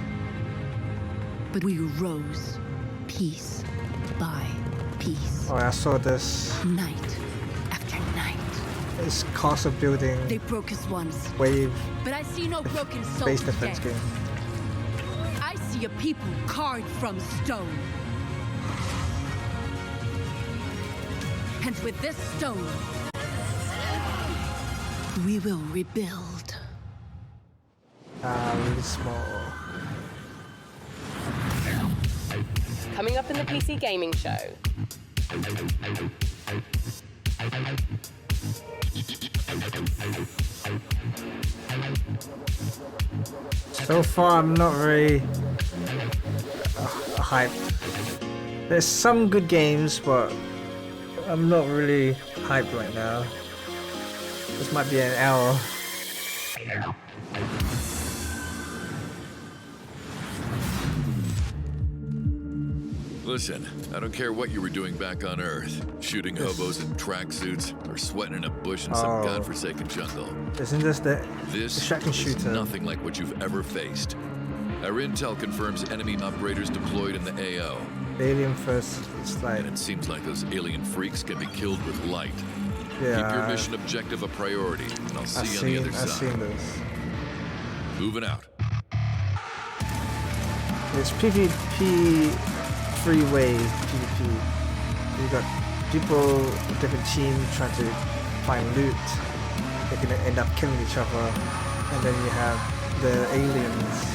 But we rose, piece by piece. Oh, I saw this. Night after night. It's castle building. They broke us once. Wave. But I see no broken soul Space today. defense game. I see a people carved from stone. And with this stone, we will rebuild. Really small. Coming up in the PC Gaming Show. So far, I'm not very hyped. There's some good games, but I'm not really hyped right now. This might be an hour. Listen, I don't care what you were doing back on Earth. Shooting hobos in tracksuits or sweating in a bush in some godforsaken jungle. Isn't this the distraction shooter? Nothing like what you've ever faced. Our intel confirms enemy operators deployed in the AO. Alien first slide. And it seems like those alien freaks can be killed with light. Yeah. Keep your mission objective a priority, and I'll see you on the other side. I've seen this. Moving out. It's PvP, 3 ways PvP. You got people, different teams trying to find loot. They're gonna end up killing each other, and then you have the aliens.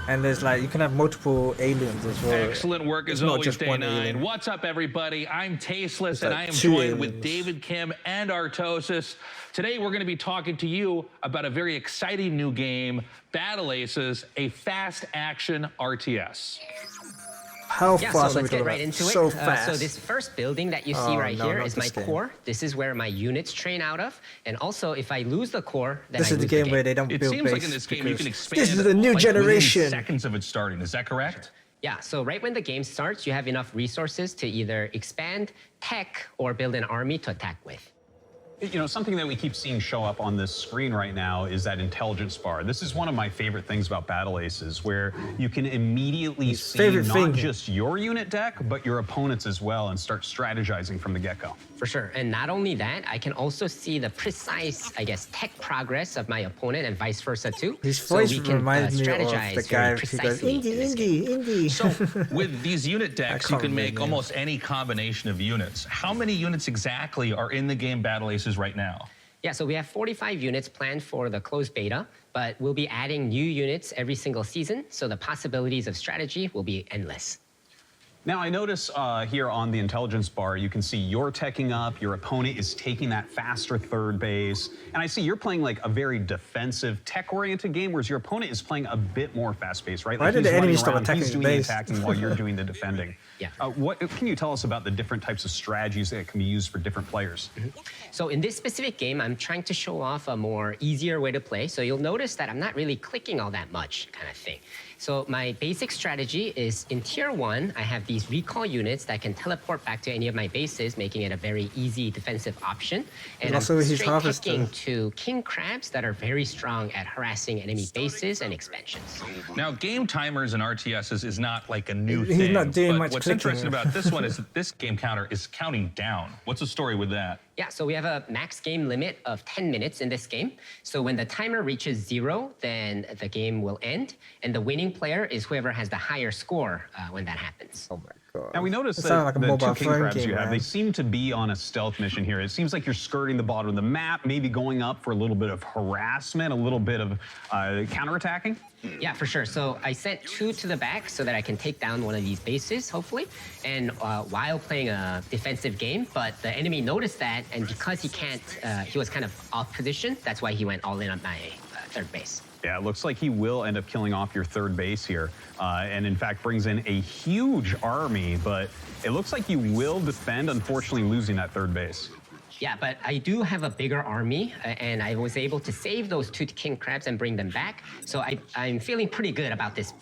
And there's like, you can have multiple aliens as well. Excellent work as always, Day 9. What's up, everybody? I'm Tasteless, and I am joined with David Kim and Artosis. Today, we're going to be talking to you about a very exciting new game, Battle Aces, a fast action RTS. How yeah, fast so are we let's get talking right about? into it. So fast. So this first building that you see right here is my core. This is where my units train out of. And also, if I lose the core, then this is the game where they don't build base. It seems like in this game you can expand. This is the new generation. Within seconds of it starting. Is that correct? Yeah, so right when the game starts, you have enough resources to either expand, tech, or build an army to attack with. You know, something that we keep seeing show up on this screen right now is that intelligence bar. This is one of my favorite things about Battle Aces, where you can immediately see not just your unit deck, but your opponents as well, and start strategizing from the get-go. For sure, and not only that, I can also see the precise, I guess, tech progress of my opponent and vice versa too. His voice reminds me of the guy who goes, indie. So with these unit decks, you can make almost any combination of units. How many units exactly are in the game Battle Aces right now? Yeah, so we have 45 units planned for the closed beta, but we'll be adding new units every single season, so the possibilities of strategy will be endless. Now, I notice here on the intelligence bar, you can see you're teching up, your opponent is taking that faster third base, and I see you're playing like a very defensive, tech-oriented game, whereas your opponent is playing a bit more fast-paced, right? Why Like did the enemy stop attacking he's doing base? the attacking while you're doing the defending. Yeah. What can you tell us about the different types of strategies that can be used for different players? So in this specific game, I'm trying to show off a more easier way to play. So you'll notice that I'm not really clicking all that much kind of thing. So my basic strategy is in tier 1, I have these recall units that can teleport back to any of my bases, making it a very easy defensive option. And I'm straight picking to king crabs that are very strong at harassing enemy bases and expansions. Now, game timers and RTSs is not like a new thing. He's not doing much what's clicking. interesting about this one is that this game counter is counting down. What's the story with that? Yeah, so we have a max game limit of 10 minutes in this game. So when the timer reaches 0, then the game will end. And the winning player is whoever has the higher score when that happens. Oh my God. Now we noticed that the two king crabs you have, they seem to be on a stealth mission here. It seems like you're skirting the bottom of the map, maybe going up for a little bit of harassment, a little bit of counterattacking. Yeah, for sure. So I sent 2 to the back so that I can take down one of these bases, hopefully, and while playing a defensive game. But the enemy noticed that, and because he can't, he was kind of off position, that's why he went all in on my third base. Yeah, it looks like he will end up killing off your third base here, and in fact brings in a huge army, but it looks like you will defend, unfortunately losing that third base. Yeah, but I do have a bigger army, and I was able to save those 2 king crabs and bring them back. So I'm feeling pretty good about this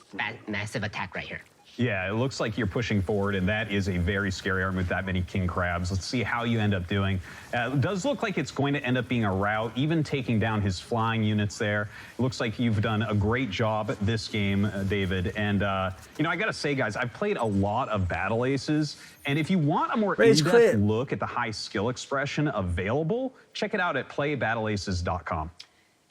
massive attack right here. Yeah, it looks like you're pushing forward, and that is a very scary army with that many king crabs. Let's see how you end up doing. It does look like it's going to end up being a rout, even taking down his flying units there. It looks like you've done a great job at this game, David. And, you know, I got to say, guys, I've played a lot of Battle Aces, and if you want a more in-depth look at the high skill expression available, check it out at playbattleaces.com.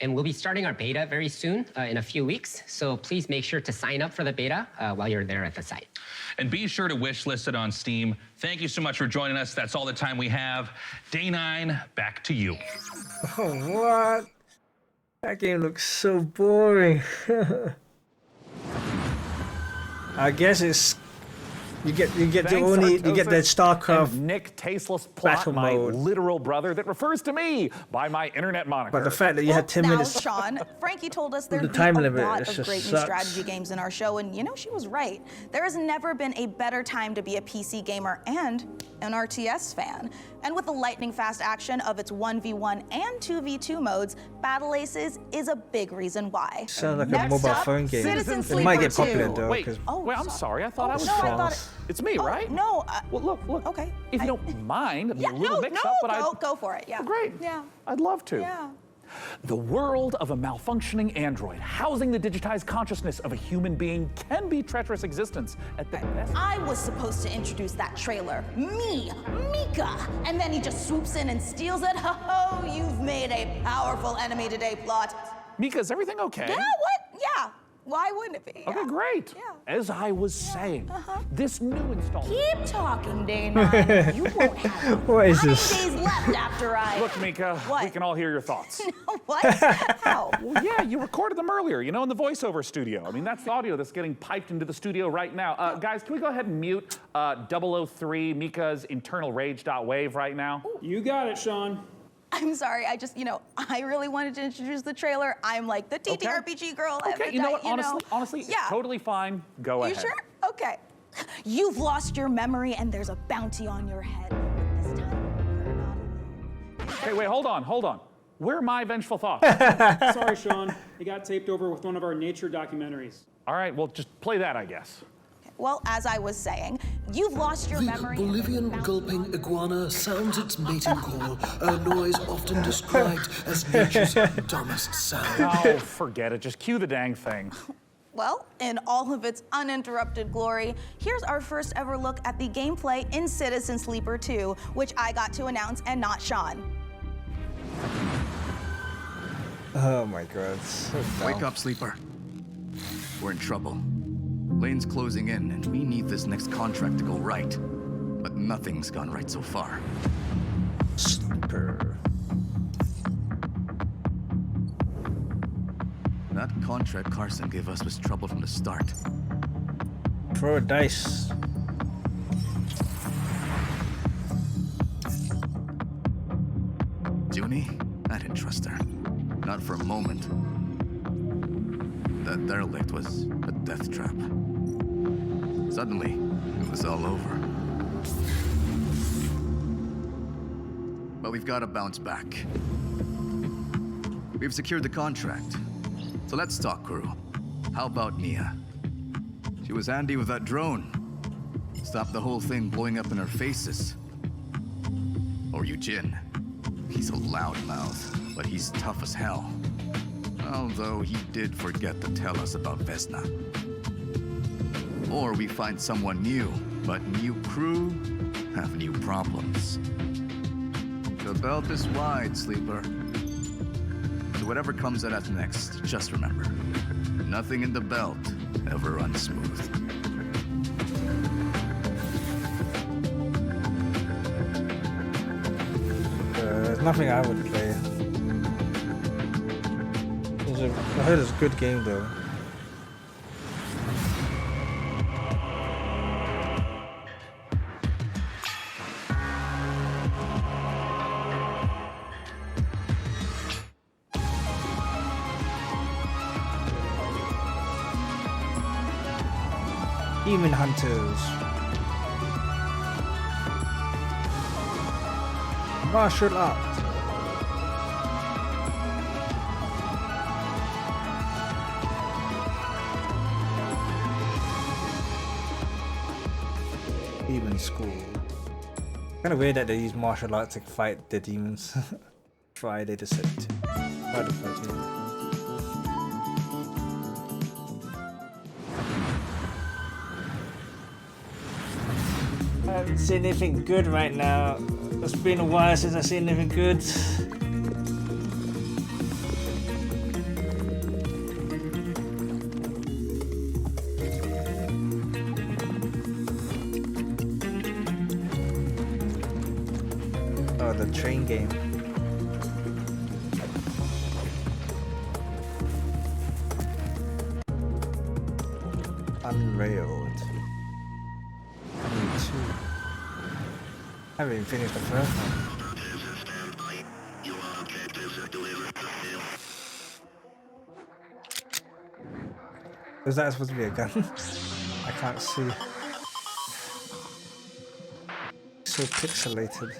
And we'll be starting our beta very soon, in a few weeks. So please make sure to sign up for the beta while you're there at the site. And be sure to wish list it on Steam. Thank you so much for joining us. That's all the time we have. Day 9, back to you. Oh, what? That game looks so boring. I guess it's you get Thanks, the Artosis StarCraft and Nick Tasteless Plot, battle my mode. literal brother that refers to me by my internet moniker. But the fact that you had 10 now, minutes. Sean, Frankie told us there'd the be time a limit, lot it of just great new sucks. strategy games in our show, and you know, she was right. There has never been a better time to be a PC gamer and an RTS fan. And with the lightning-fast action of its 1v1 and 2v2 modes, Battle Aces is a big reason why. Sounds like Next a mobile up, phone game. Citizen It might get Sleeper popular 2. though. Wait, 'cause- wait, I'm sorry. I thought I was no, I false. thought It's me, right? No. Well, look. Okay. If you don't mind, I'm Yeah, a little no, mixed no, up, but go for it. Yeah. Great. Yeah. I'd love to. Yeah. The world of a malfunctioning android housing the digitized consciousness of a human being can be treacherous existence at the best. I was supposed to introduce that trailer. Me, Mika. And then he just swoops in and steals it. Oh, you've made a powerful enemy today, plot. Mika, is everything okay? Yeah, what? Yeah. Why wouldn't it be? Okay, great. As I was saying, this new installment. Keep talking, Dana. You won't have What is 9 this? days left after I... Look, Mika, What? we can all hear your thoughts. What? How? Well, yeah, you recorded them earlier, you know, in the voiceover studio. I mean, that's the audio that's getting piped into the studio right now. Guys, can we go ahead and mute 003 Mika's internal rage.wave right now? You got it, Sean. I'm sorry, I just, I really wanted to introduce the trailer. I'm like the TTRPG girl. Okay, you know what? Honestly, yeah. totally fine. Go ahead. You sure? Okay. You've lost your memory and there's a bounty on your head. But this time, you're not alone. Okay, wait, hold on. Where are my vengeful thoughts? Sorry, Sean. It got taped over with one of our nature documentaries. All right, well, just play that, I guess. Well, as I was saying, you've lost your memory. The Bolivian gulping iguana sounds its mating call, a noise often described as nature's dumbest sound. Oh, forget it. Just cue the dang thing. Well, in all of its uninterrupted glory, here's our first ever look at the gameplay in Citizen Sleeper 2, which I got to announce and not Sean. Oh my god. So Wake up, Sleeper. We're in trouble. Lane's closing in, and we need this next contract to go right. But nothing's gone right so far. Sleeper. That contract Carson gave us was trouble from the start. Throw a dice. Junie? I didn't trust her. Not for a moment. That derelict was a death trap. Suddenly, it was all over. But we've got to bounce back. We've secured the contract. So let's talk, crew. How about Mia? She was handy with that drone. Stopped the whole thing blowing up in our faces. Or Eugene. He's a loudmouth, but he's tough as hell. Although he did forget to tell us about Vesna. Or we find someone new, but new crew have new problems. The belt is wide, Sleeper. So whatever comes at us next, just remember, nothing in the belt ever runs smooth. There's nothing I would play. I heard it's a good game though. Demon Hunters. Martial art. Demon School. Kind of weird that they use martial arts to fight the demons. Friday the 17th. Friday the 13th. I haven't seen anything good right now. It's been a while since I've seen anything good. Oh, the train game. Unrailed. I haven't even finished the first one. Is that supposed to be a gun? I can't see. So pixelated.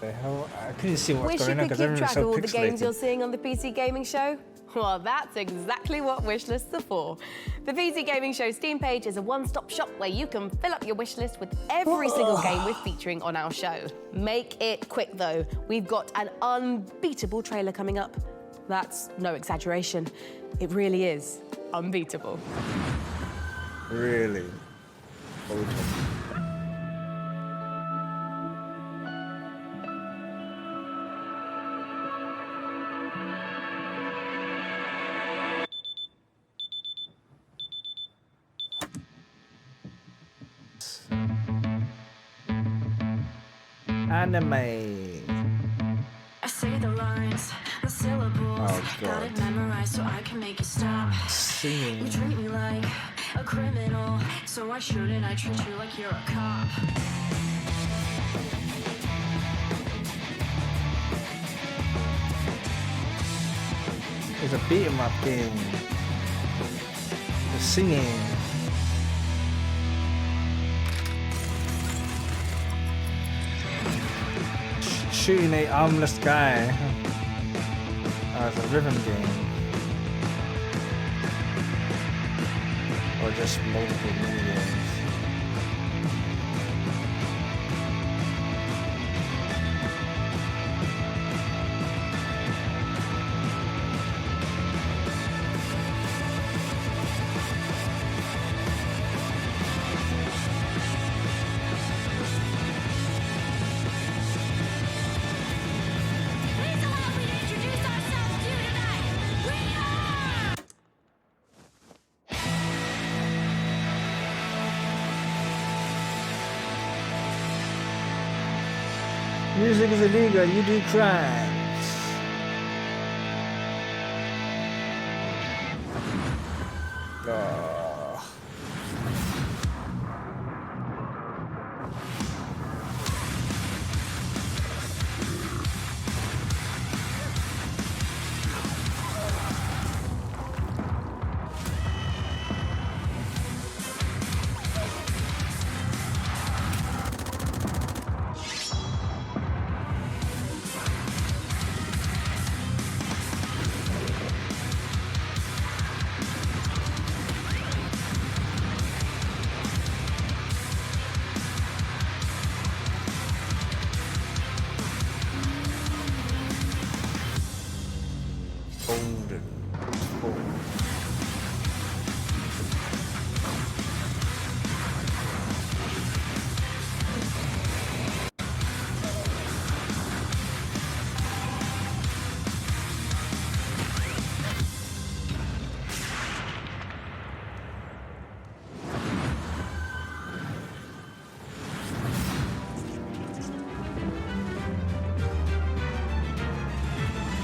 The hell? I couldn't see what's Wish you going on could because keep everything's track so of all the games you're pixelated. seeing on the PC Gaming Show? Well, that's exactly what wishlists are for. The PC Gaming Show Steam page is a one-stop shop where you can fill up your wishlist with every single game we're featuring on our show. Make it quick, though. We've got an unbeatable trailer coming up. That's no exaggeration. It really is unbeatable. Really? Anime. I say the lines, the syllables. Oh, Got it God. memorized so I can make you stop. Singing. You treat me like a criminal, so why shouldn't I treat you like you're a cop? It's a beat 'em up game. The singing. Shooting a armless guy. Oh, it's a rhythm game. Or just multiple mini games. Music is illegal, you do crimes. Oh.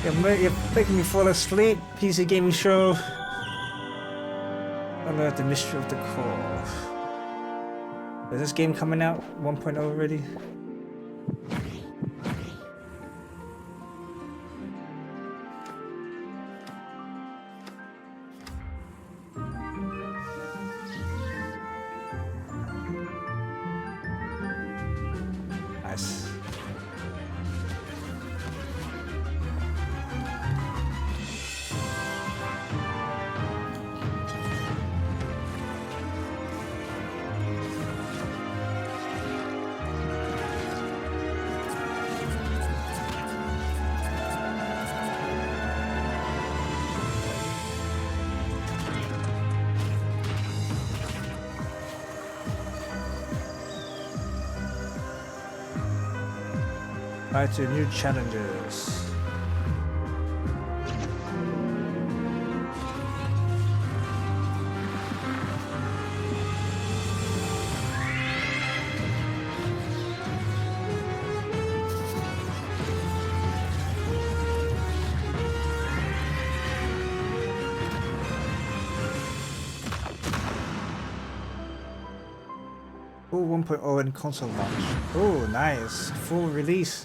You're making me fall asleep. PC Gaming Show. Alert the mystery of the core. Is this game coming out 1.0 already? Nice. Back to new challenges. Oh, 1.0 in console launch. Oh, nice. Full release.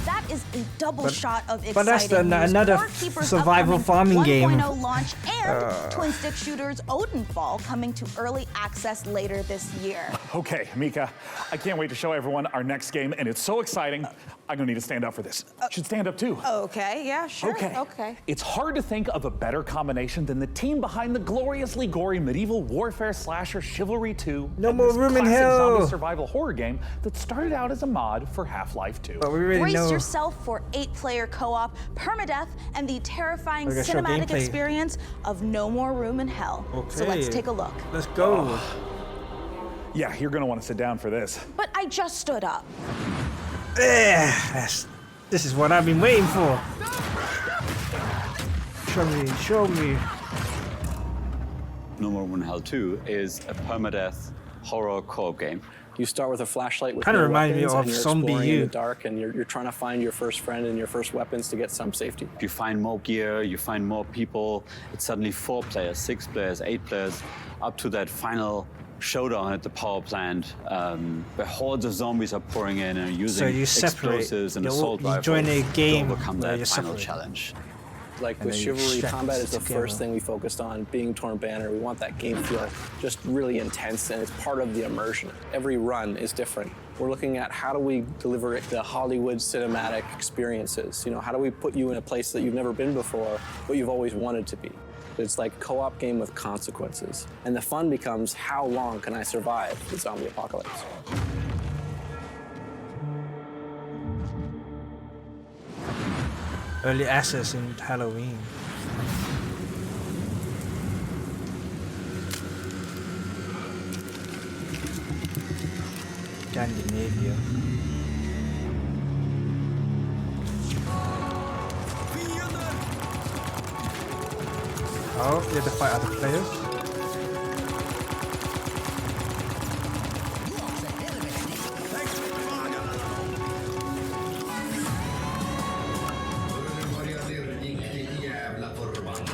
That is a double shot of exciting But that's news. another Scorekeeper's survival upcoming farming game. 1.0 launch and twin stick shooters Odenfall coming to early access later this year. Okay, Mika, I can't wait to show everyone our next game, and it's so exciting. I'm gonna need to stand up for this. You should stand up too. Okay, yeah, sure. Okay. It's hard to think of a better combination than the team behind the gloriously gory medieval warfare slasher Chivalry 2. No and more this room in classic hell. zombie survival horror game that started out as a mod for Half-Life 2. But we already Brace know. yourself for 8-player co-op, permadeath, and the terrifying Okay, show cinematic gameplay. experience of No More Room in Hell. So let's Okay. take a look. Let's go. Yeah, you're gonna want to sit down for this. But I just stood up. This is what I've been waiting for. Show me. No More Room in Hell 2 is a permadeath horror co-op game. You start with a flashlight with Kinda no reminds me weapons, of and you're Zombie exploring U. in the dark, and you're trying to find your first friend and your first weapons to get some safety. You find more gear, you find more people. It's suddenly 4 players, 6 players, 8 players, up to that final showdown at the power plant, where hordes of zombies are pouring in and using you separate. explosives and You- assault you rifles join a game to overcome where that you final separate. challenge. Like And with then you Chivalry, strap combat is the together. first thing we focused on. Being Torn Banner, we want that game feel just really intense, and it's part of the immersion. Every run is different. We're looking at how do we deliver the Hollywood cinematic experiences. You know, how do we put you in a place that you've never been before, but you've always wanted to be. It's like a co-op game with consequences. And the fun becomes, how long can I survive the zombie apocalypse? Early access in Halloween. Scandinavia. Oh, you have to fight other players.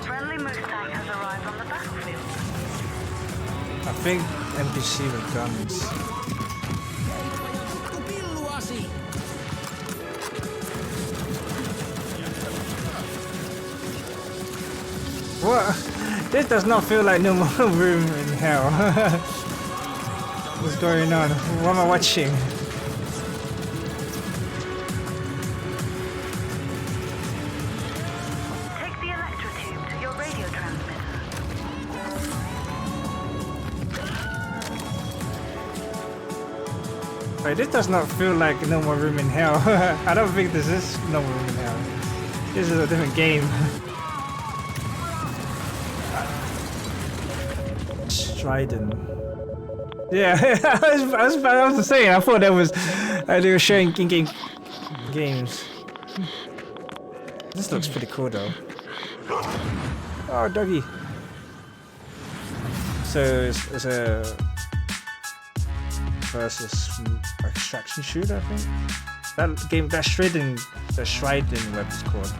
Friendly Mustang has arrived on the battlefield. I think NPC with guns. What? This does not feel like No More Room in Hell. What's going on? What am I watching? Take the electrotube to your radio transmitter. Wait, this does not feel like No More Room in Hell. I don't think this is No More Room in Hell. This is a different game. Strident. Yeah, I was about to say. I thought that was they were showing in-game games. This looks pretty cool though. Oh, doggy. So it's a versus extraction shooter, I think. That game, that Strident web is called.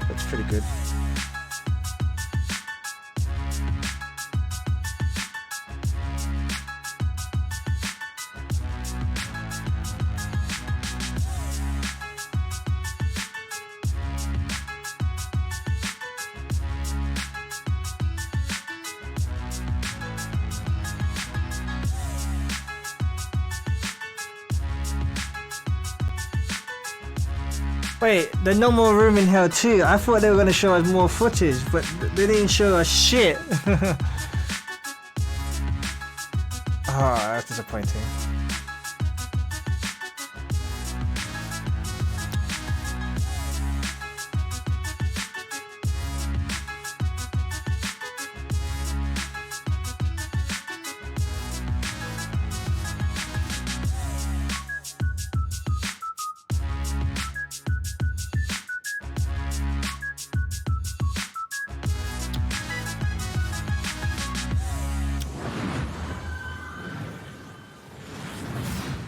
Looks pretty good. Wait, the No More Room in Hell 2. I thought they were going to show us more footage, but they didn't show us shit. Oh, that's disappointing.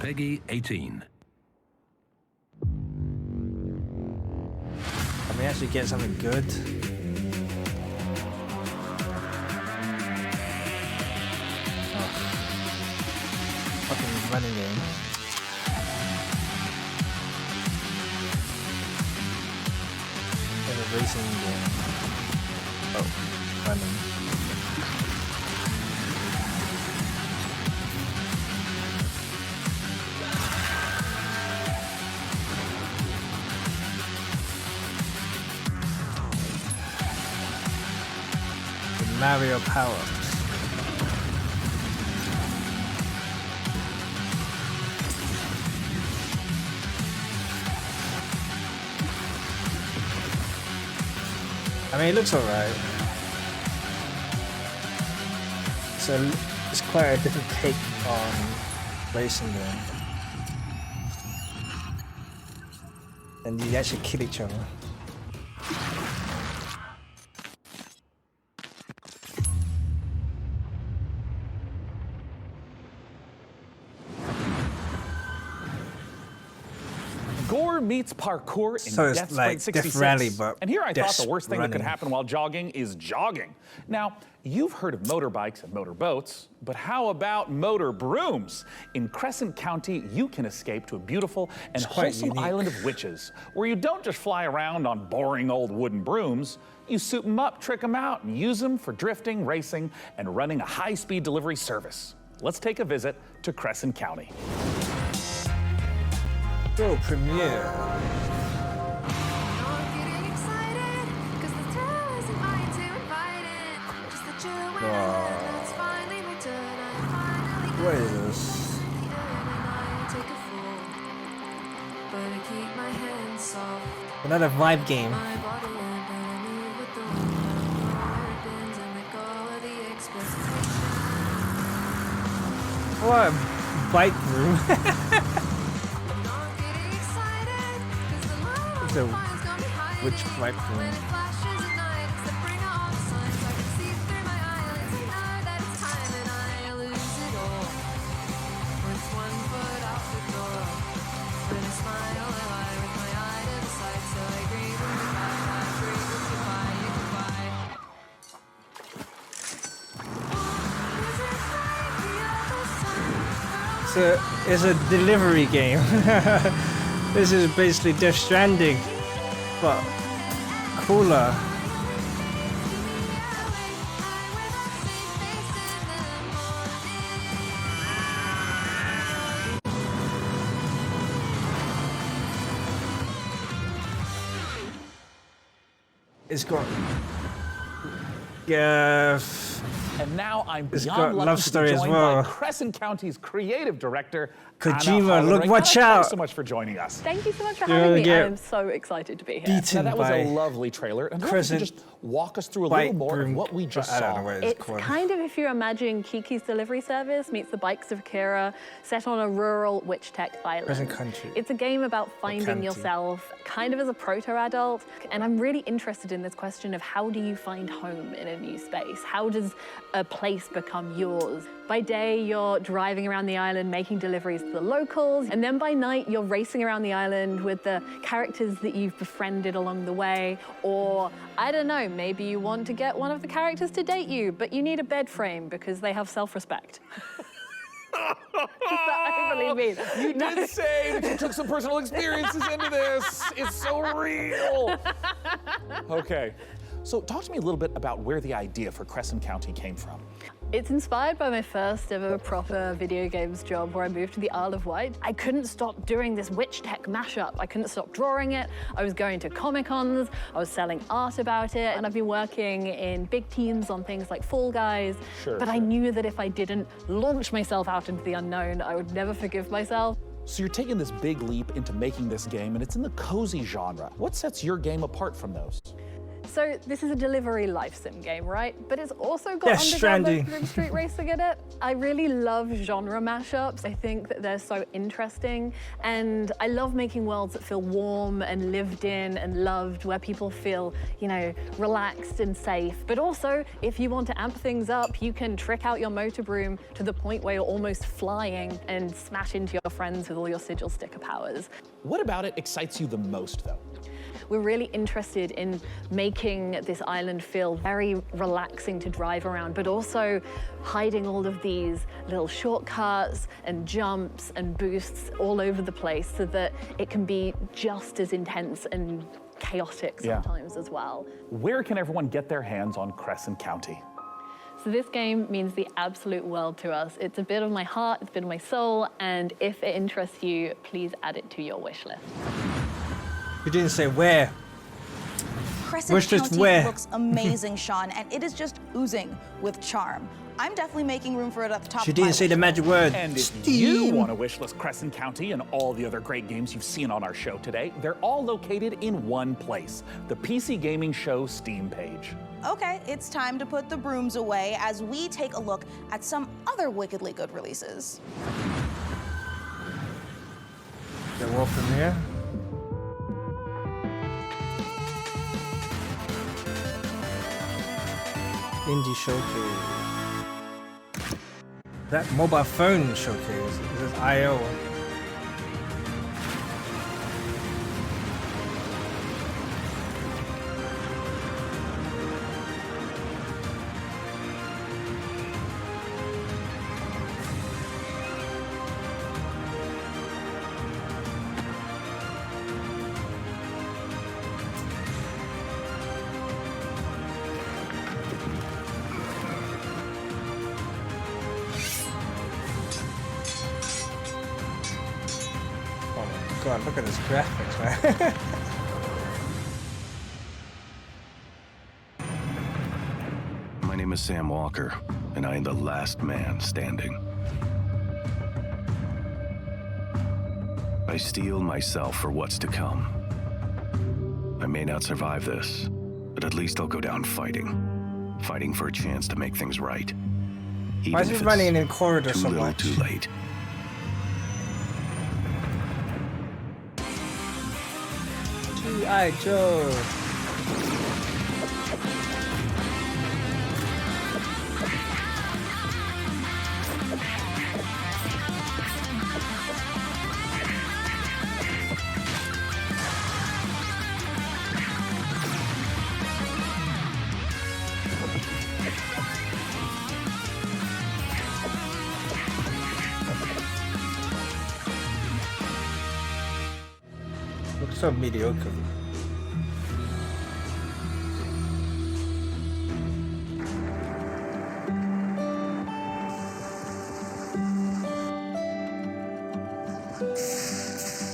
Peggy 18. Can we actually get something good? Oh. Fucking running game. There's a racing game. Oh, running. Mario Power. I mean, it looks alright. So it's quite a different take on racing game. And you actually kill each other. Gore meets parkour in So it's Death like Sprite Death 66. Rally, but and here I thought the worst thing that running. could happen while jogging is jogging. Now, you've heard of motorbikes and motorboats, but how about motor brooms? In Crescent County, you can escape to a beautiful and It's quite wholesome unique. island of witches, where you don't just fly around on boring old wooden brooms. You soup them up, trick them out, and use them for drifting, racing, and running a high-speed delivery service. Let's take a visit to Crescent County. World premiere. What is this? Another vibe game. What a bike room. It's a which bike room? It's a delivery game. This is basically Death Stranding, but cooler. It's got And now I'm It's beyond got lucky love to be story as joined well. by Crescent County's creative director, Kojima, Anna look, Hollerich. watch Anna, out. Thanks so much for joining us. Thank you so much for You're having gonna me. get I'm so excited to be here. beaten Now, that was by a lovely trailer. And Crescent just walk us through a bike little more of broom. what we just I don't saw. know what It's called. kind of if you imagine Kiki's Delivery Service meets the Bikes of Kira, set on a rural witch tech island. Crescent Country. It's a game about finding County. yourself kind of as a proto-adult. And I'm really interested in this question of how do you find home in a new space? How does a place become yours? By day, you're driving around the island, making deliveries to the locals. And then by night, you're racing around the island with the characters that you've befriended along the way. Or, I don't know, maybe you want to get one of the characters to date you, but you need a bed frame because they have self-respect. I believe me. You did say that you took some personal experiences into this. It's so real. Okay. So talk to me a little bit about where the idea for Crescent County came from. It's inspired by my first ever proper video games job where I moved to the Isle of Wight. I couldn't stop doing this witch tech mashup. I couldn't stop drawing it. I was going to Comic-Cons. I was selling art about it. And I've been working in big teams on things like Fall Guys. But I knew that if I didn't launch myself out into the unknown, I would never forgive myself. So you're taking this big leap into making this game, and it's in the cozy genre. What sets your game apart from those? So this is a delivery life sim game, right? But it's also got Death underground Stranding. version of street racing in it. I really love genre mashups. I think that they're so interesting. And I love making worlds that feel warm and lived in and loved, where people feel, you know, relaxed and safe. But also, if you want to amp things up, you can trick out your motor broom to the point where you're almost flying and smash into your friends with all your sigil sticker powers. What about it excites you the most, though? We're really interested in making this island feel very relaxing to drive around, but also hiding all of these little shortcuts and jumps and boosts all over the place so that it can be just as intense and chaotic sometimes as well. Where can everyone get their hands on Crescent County? So this game means the absolute world to us. It's a bit of my heart, it's a bit of my soul, and if it interests you, please add it to your wish list. You didn't say where. Crescent County looks amazing, Sean, and it is just oozing with charm. I'm definitely making room for it at the top She of my didn't say wish the magic word. And if you want to wishlist Crescent County and all the other great games you've seen on our show today, they're all located in one place, the PC Gaming Show Steam page. Okay, it's time to put the brooms away as we take a look at some other wickedly good releases. The world premiere. Indie showcase. That mobile phone showcase. This is I/O. God, look at this graphics, man. My name is Sam Walker, and I am the last man standing. I steel myself for what's to come. I may not survive this, but at least I'll go down fighting. Fighting for a chance to make things right. Why is he running in the corridor so much? Too late. G.I. Joe. Looks so mediocre.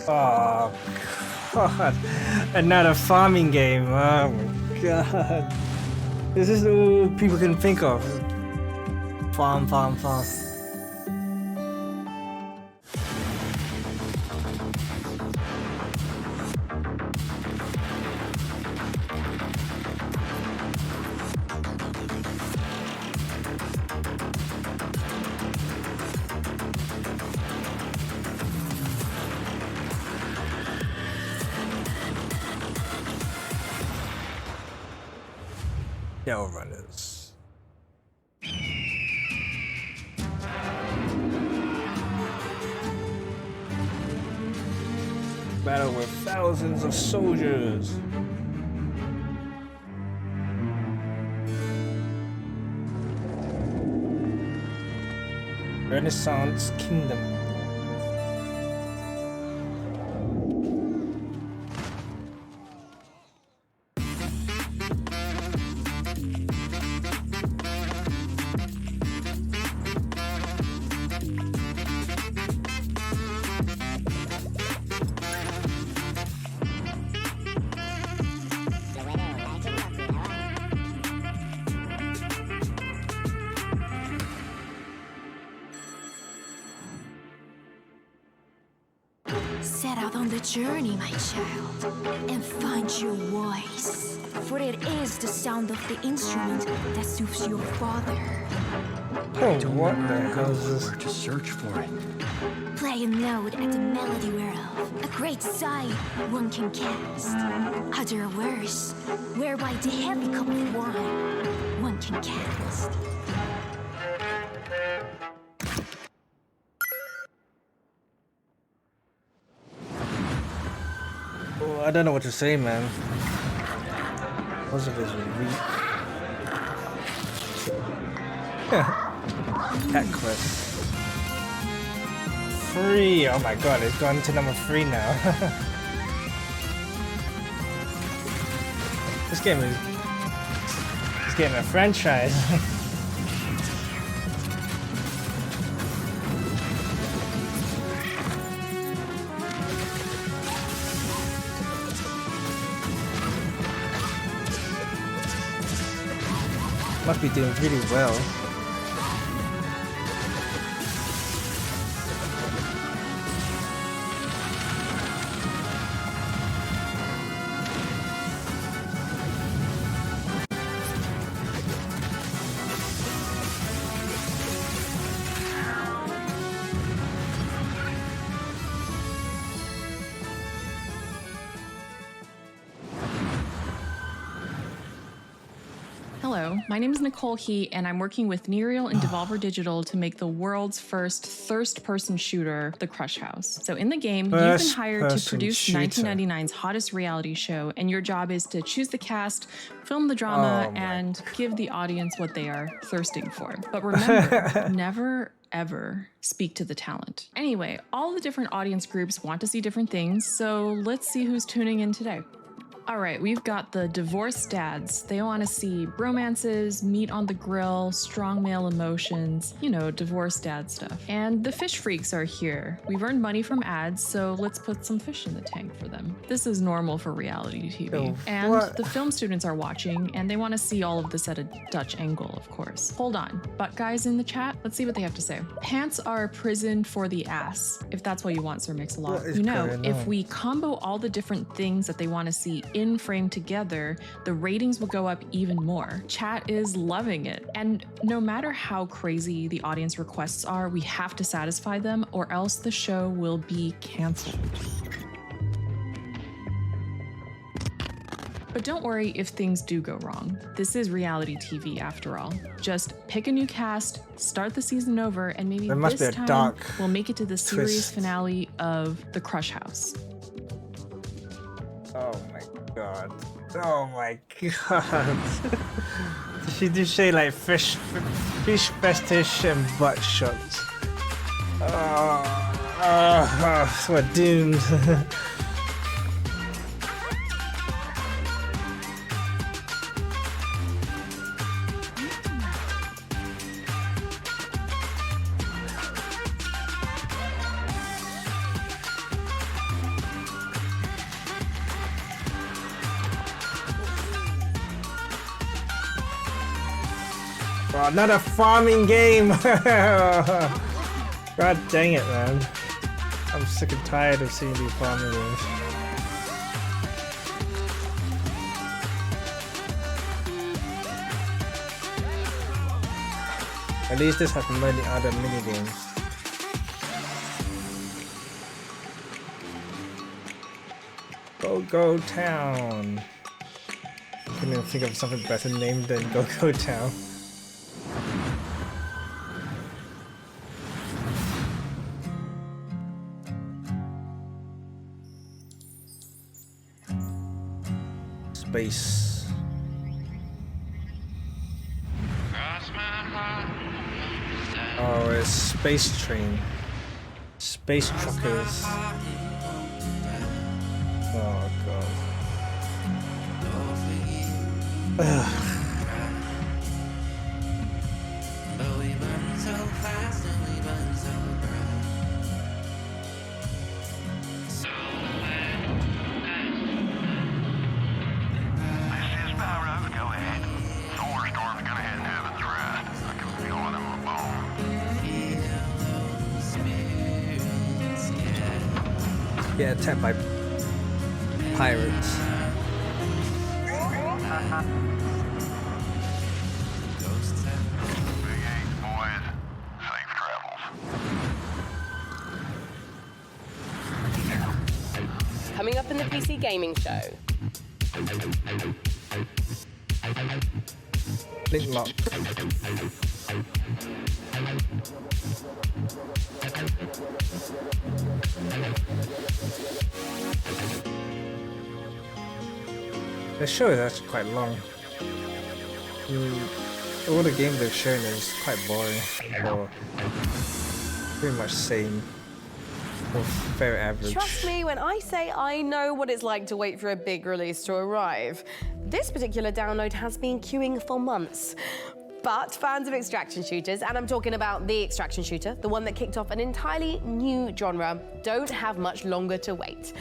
Oh god, another farming game. Oh my god. This is all people can think of. Farm, farm, farm. Shell runners. Battle with thousands of soldiers. Renaissance Kingdom. Set out on the journey, my child, and find your voice. For it is the sound of the instrument that soothes your father. Oh, what the hell is this? Where to search for it? Play a note at the melody whereof a great sight one can cast. Other worse, whereby the heavy cup of wine one can cast. Oh, I don't know what to say, man. Most of it is weak. Cat quest. 3. Oh my god, it's gone to number 3 now. This game is getting a franchise. Must be doing really well. Hello, my name is Nicole He, and I'm working with Nereal and Devolver Digital to make the world's first thirst-person shooter, The Crush House. So in the game, you've been hired to produce 1999's hottest reality show, and your job is to choose the cast, film the drama, and give the audience what they are thirsting for. But remember, never ever speak to the talent. Anyway, all the different audience groups want to see different things, so let's see who's tuning in today. All right, we've got the divorced dads. They want to see romances, meat on the grill, strong male emotions, you know, divorced dad stuff. And the fish freaks are here. We've earned money from ads, so let's put some fish in the tank for them. This is normal for reality TV. Oh, and what? the film students are watching, and they want to see all of this at a Dutch angle, of course. Hold on, butt guys in the chat, let's see what they have to say. Pants are a prison for the ass, if that's what you want, Sir Mix-a-Lot. You know, if we combo all the different things that they want to see in frame together, the ratings will go up even more. Chat is loving it. And no matter how crazy the audience requests are, we have to satisfy them or else the show will be canceled. But don't worry if things do go wrong. This is reality TV after all. Just pick a new cast, start the season over, and maybe this time we'll make it to the series finale of The Crush House. Oh my god. Oh my god. She did say like fish fetish and butt shots. So we're doomed. Oh, another farming game! God dang it, man. I'm sick and tired of seeing these farming games. At least this has many other mini games. Go Town! I couldn't even think of something better named than Go Town. Space. Oh, it's Space Train. Space Truckers. Oh god. Ugh. get attacked by pirates. Coming up in the PC Gaming Show. Link lock. The show is actually quite long. All the games they've shown is quite boring, or pretty much same, or very average. Trust me when I say I know what it's like to wait for a big release to arrive. This particular download has been queuing for months. But fans of extraction shooters, and I'm talking about the extraction shooter, the one that kicked off an entirely new genre, don't have much longer to wait.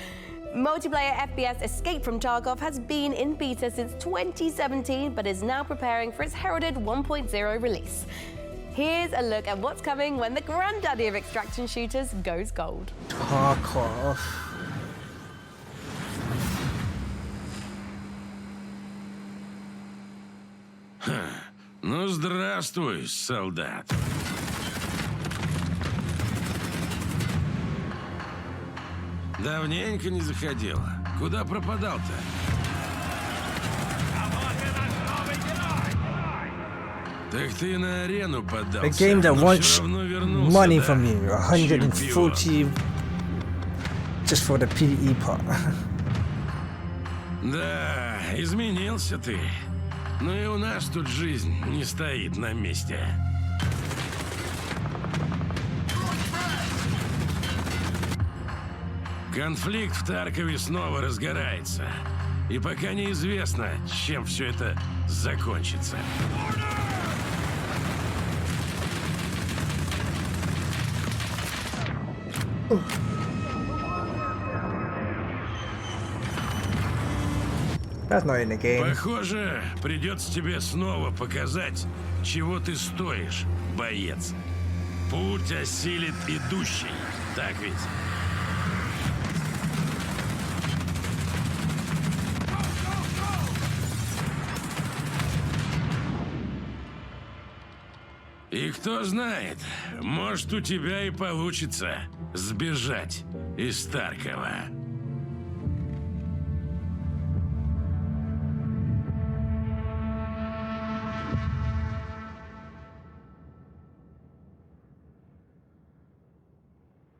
Multiplayer FPS Escape from Tarkov has been in beta since 2017, but is now preparing for its heralded 1.0 release. Here's a look at what's coming when the granddaddy of extraction shooters goes gold. Tarkov. Ну, здравствуй, солдат. Давненько не заходила. Куда пропадал-то? Так ты на арену поддался. A game that wants money да? from you, 140 just for the PvE part. Да, изменился ты. Но и у нас тут жизнь не стоит на месте. Конфликт в Таркове снова разгорается. И пока неизвестно, чем все это закончится. That's not in the game. Похоже, придется тебе снова показать, чего ты стоишь, боец. Путь осилит идущий, так ведь? И кто знает, может, у тебя и получится сбежать из Таркова.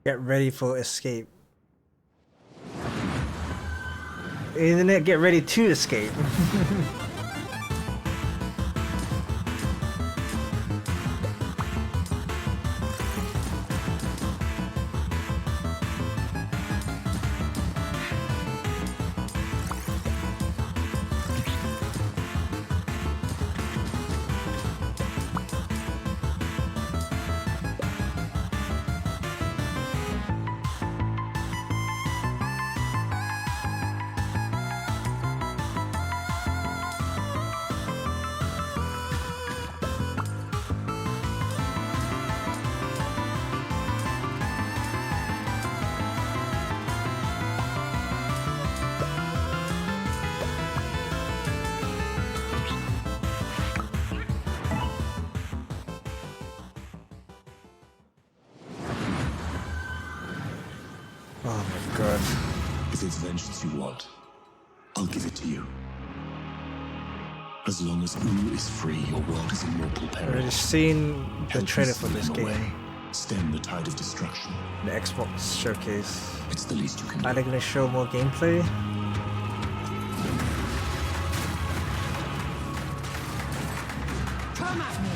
Get ready for escape. Isn't it get ready to escape? Oh my god. If it's vengeance you want, I'll give it to you. As long as Wu is free, your world is in mortal peril. I've already seen the trailer for this game. Stem the tide of destruction. The Xbox showcase. It's the least you can do. Are they gonna show more gameplay? Come at me.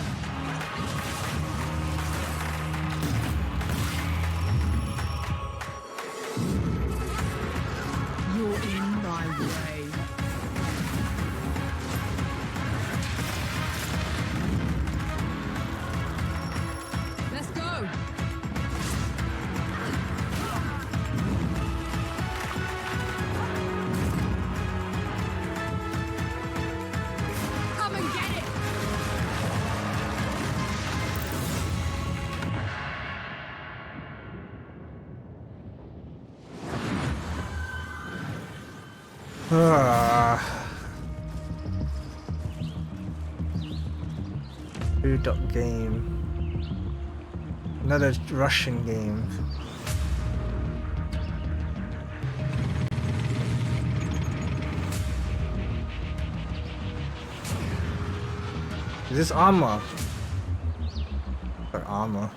You're in my way. Let's go. Game. Another Russian game. Is this armor? Or armor?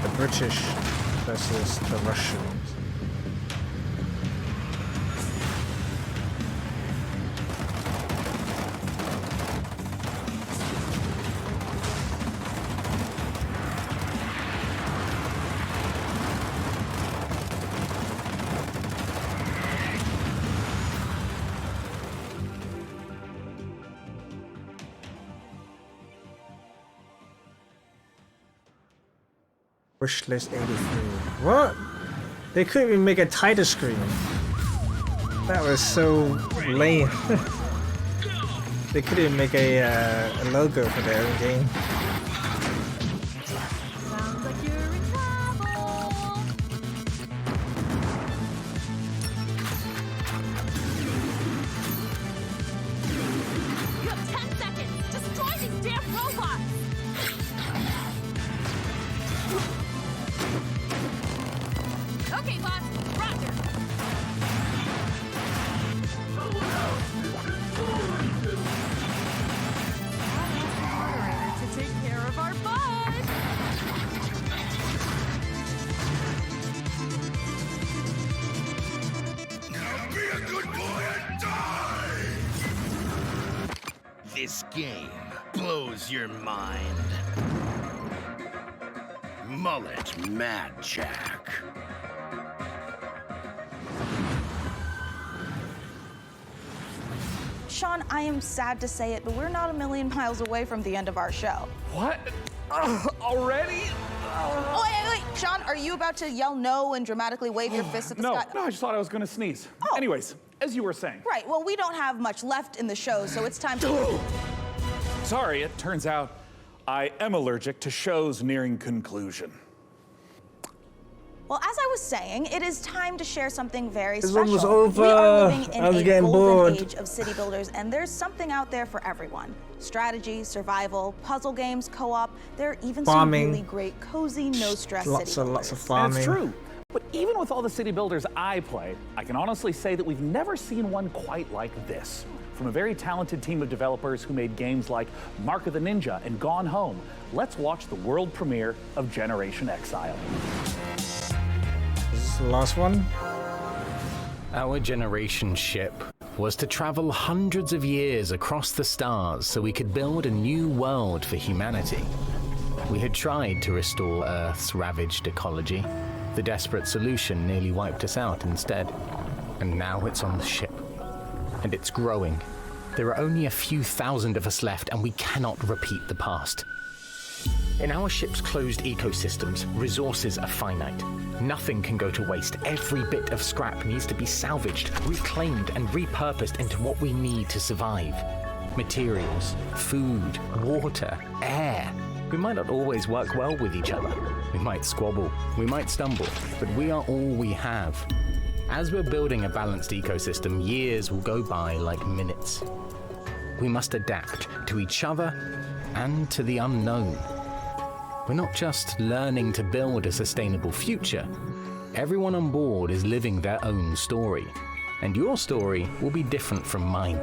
The British versus the Russians. Wish list 83. What? They couldn't even make a title screen. That was so lame. They couldn't even make a logo for their own game. Sounds like you're in trouble. You have 10 seconds. Destroy these damn robots. Okay, boss. Roger. Moderator to take care of our bud. Now be a good boy and die! This game blows your mind. Mullet Mad Jack. Sean, I am sad to say it, but we're not a million miles away from the end of our show. What? Already? Oh, wait. Sean, are you about to yell no and dramatically wave your fist at the sky? No, I just thought I was gonna sneeze. Oh. Anyways, as you were saying. Right, well, we don't have much left in the show, so it's time to... Sorry, it turns out I am allergic to shows nearing conclusion. Well, as I was saying, it is time to share something very This special. one was over. We are living in I was a getting golden bored. age of city builders, and there's something out there for everyone. Strategy, survival, puzzle games, co-op. There are even Farming. some really great, cozy, no-stress city Lots builders. of farming. That's true. But even with all the city builders I play, I can honestly say that we've never seen one quite like this. From a very talented team of developers who made games like Mark of the Ninja and Gone Home, let's watch the world premiere of Generation Exile. Is this the last one? Our generation ship was to travel hundreds of years across the stars so we could build a new world for humanity. We had tried to restore Earth's ravaged ecology. The desperate solution nearly wiped us out instead. And now it's on the ship. And it's growing. There are only a few thousand of us left, and we cannot repeat the past. In our ship's closed ecosystems, resources are finite. Nothing can go to waste. Every bit of scrap needs to be salvaged, reclaimed, and repurposed into what we need to survive. Materials, food, water, air. We might not always work well with each other. We might squabble, we might stumble, but we are all we have. As we're building a balanced ecosystem, years will go by like minutes. We must adapt to each other and to the unknown. We're not just learning to build a sustainable future. Everyone on board is living their own story, and your story will be different from mine.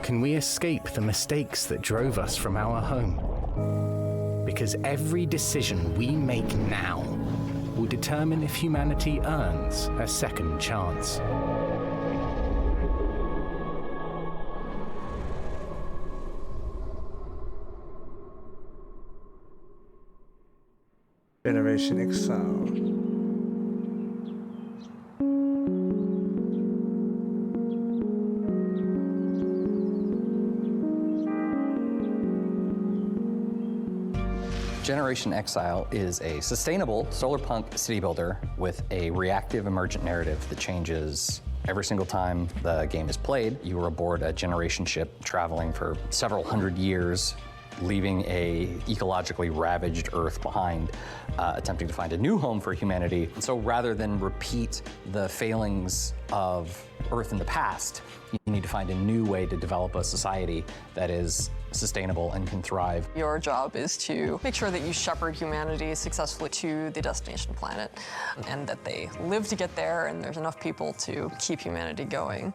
Can we escape the mistakes that drove us from our home? Because every decision we make now will determine if humanity earns a second chance. Generation Exile. Generation Exile is a sustainable solarpunk city builder with a reactive emergent narrative that changes every single time the game is played. You are aboard a generation ship traveling for several hundred years leaving a ecologically ravaged Earth behind, attempting to find a new home for humanity. And so rather than repeat the failings of Earth in the past, you need to find a new way to develop a society that is sustainable and can thrive. Your job is to make sure that you shepherd humanity successfully to the destination planet, and that they live to get there and there's enough people to keep humanity going.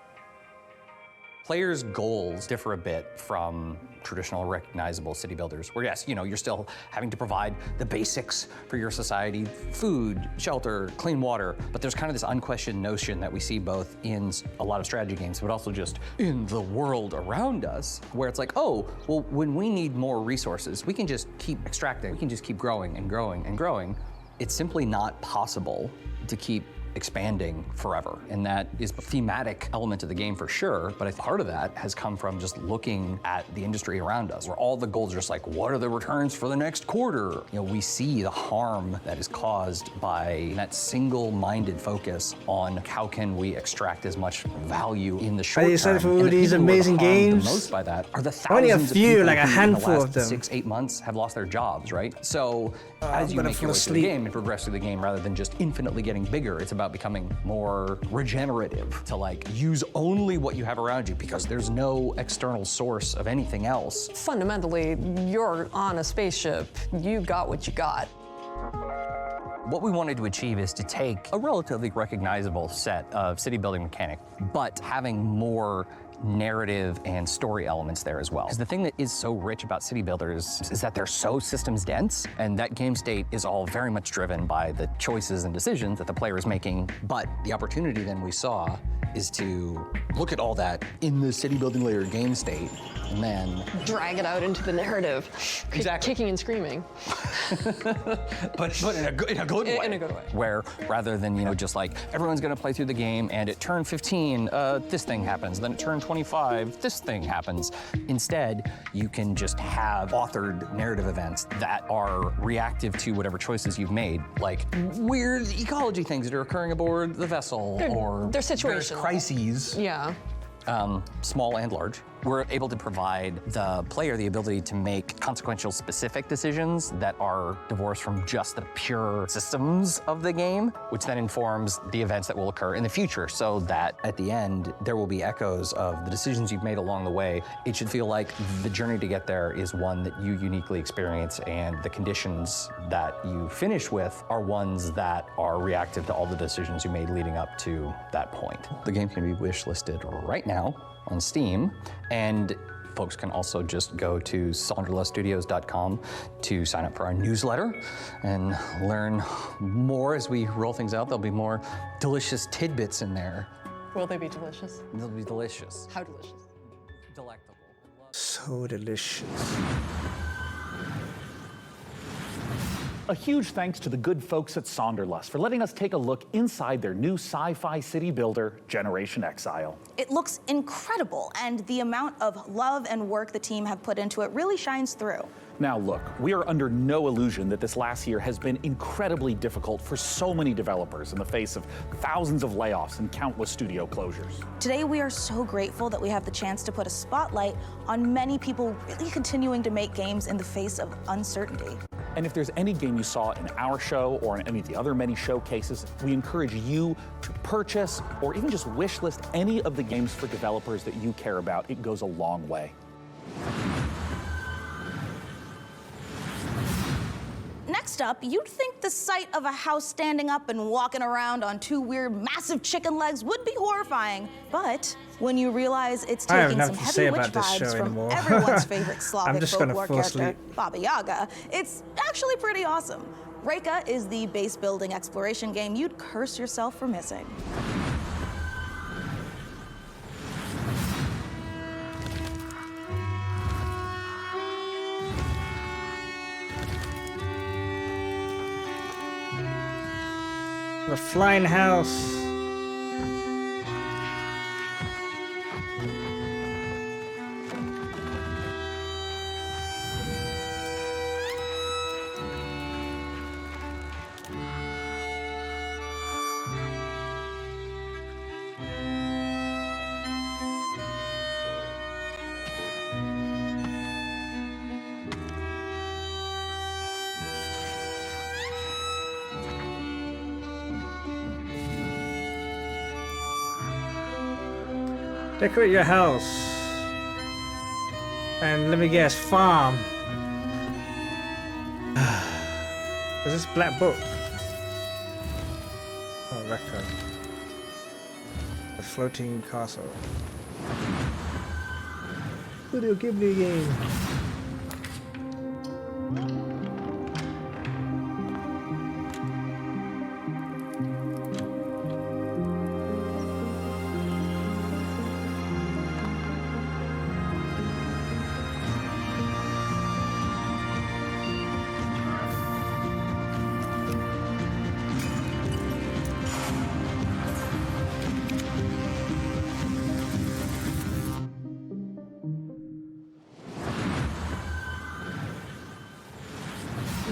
Players' goals differ a bit from traditional recognizable city builders, where yes, you're still having to provide the basics for your society, food, shelter, clean water, but there's kind of this unquestioned notion that we see both in a lot of strategy games, but also just in the world around us, where it's like, oh, well, when we need more resources, we can just keep extracting, we can just keep growing and growing and growing. It's simply not possible to keep expanding forever. And that is a thematic element of the game for sure, but part of that has come from just looking at the industry around us, where all the goals are just like, what are the returns for the next quarter? We see the harm that is caused by that single-minded focus on how can we extract as much value in the short term. For all these amazing games. The most by that are the thousands only a few, of like a handful in the last of them. 6-8 months have lost their jobs, right? So as you make your way through the game and progress through the game, rather than just infinitely getting bigger, it's about becoming more regenerative, to use only what you have around you because there's no external source of anything else. Fundamentally, you're on a spaceship. You got what you got. What we wanted to achieve is to take a relatively recognizable set of city building mechanics, but having more narrative and story elements there as well. Because the thing that is so rich about city builders is that they're so systems dense, and that game state is all very much driven by the choices and decisions that the player is making. But the opportunity then we saw is to look at all that in the city building layer game state and then drag it out into the narrative. Exactly. Kicking and screaming. but in a good way. In a good way. Where rather than, just like everyone's gonna play through the game and at turn 15, this thing happens. Then at turn 25, this thing happens. Instead, you can just have authored narrative events that are reactive to whatever choices you've made, like weird ecology things that are occurring aboard the vessel, or they're situational crises. Yeah. Small and large. We're able to provide the player the ability to make consequential specific decisions that are divorced from just the pure systems of the game, which then informs the events that will occur in the future, so that at the end, there will be echoes of the decisions you've made along the way. It should feel like the journey to get there is one that you uniquely experience, and the conditions that you finish with are ones that are reactive to all the decisions you made leading up to that point. The game can be wish-listed right now on Steam, and folks can also just go to sonderluststudios.com to sign up for our newsletter and learn more as we roll things out. There'll be more delicious tidbits in there. Will they be delicious? They'll be delicious. How delicious? Delectable. So delicious. A huge thanks to the good folks at Sonderlust for letting us take a look inside their new sci-fi city builder, Generation Exile. It looks incredible, and the amount of love and work the team have put into it really shines through. Now look, we are under no illusion that this last year has been incredibly difficult for so many developers in the face of thousands of layoffs and countless studio closures. Today, we are so grateful that we have the chance to put a spotlight on many people really continuing to make games in the face of uncertainty. And if there's any game you saw in our show or in any of the other many showcases, we encourage you to purchase or even just wish list any of the games for developers that you care about. It goes a long way. Next up, you'd think the sight of a house standing up and walking around on two weird, massive chicken legs would be horrifying. But when you realize it's taking some heavy witch vibes from everyone's favorite Slavic folklore character, Baba Yaga, it's actually pretty awesome. Reka is the base building exploration game you'd curse yourself for missing. The flying house. Decorate your house. And let me guess, farm. Is this black book? Oh, record. The floating castle. Video Ghibli game.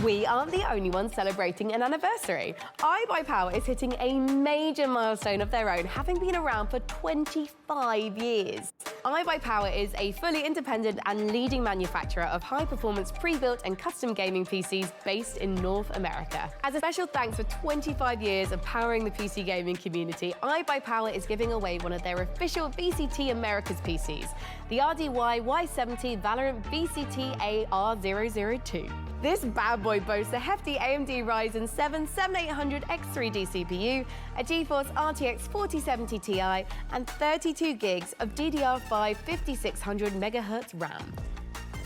We aren't the only ones celebrating an anniversary. iBuyPower is hitting a major milestone of their own, having been around for 25 years. iBuyPower is a fully independent and leading manufacturer of high-performance pre-built and custom gaming PCs based in North America. As a special thanks for 25 years of powering the PC gaming community, iBuyPower is giving away one of their official VCT Americas PCs, the RDY Y70 Valorant VCT AR002. This bad boy boasts a hefty AMD Ryzen 7 7800X3D CPU, a GeForce RTX 4070 Ti, and 32 gigs of DDR5 5600 MHz RAM.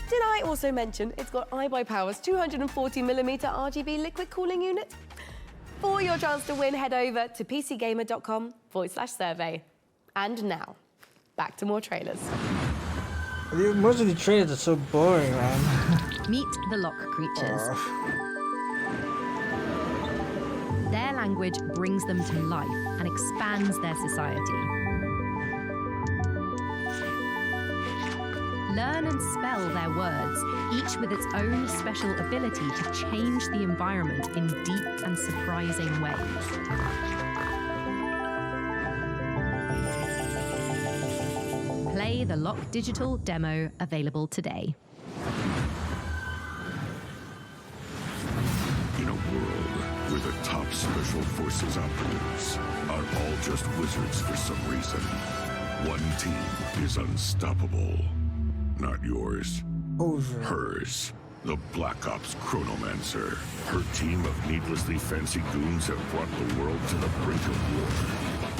Did I also mention it's got iBuyPower's 240mm RGB liquid cooling unit? For your chance to win, head over to pcgamer.com/survey. And now, back to more trailers. Most of the trailers are so boring, man. Meet the lock creatures. Their language brings them to life and expands their society. Learn and spell their words, each with its own special ability to change the environment in deep and surprising ways. Play the Lock Digital demo available today. In a world where the top special forces operatives are all just wizards for some reason, one team is unstoppable. Not yours. Hers. The Black Ops Chronomancer. Her team of needlessly fancy goons have brought the world to the brink of war.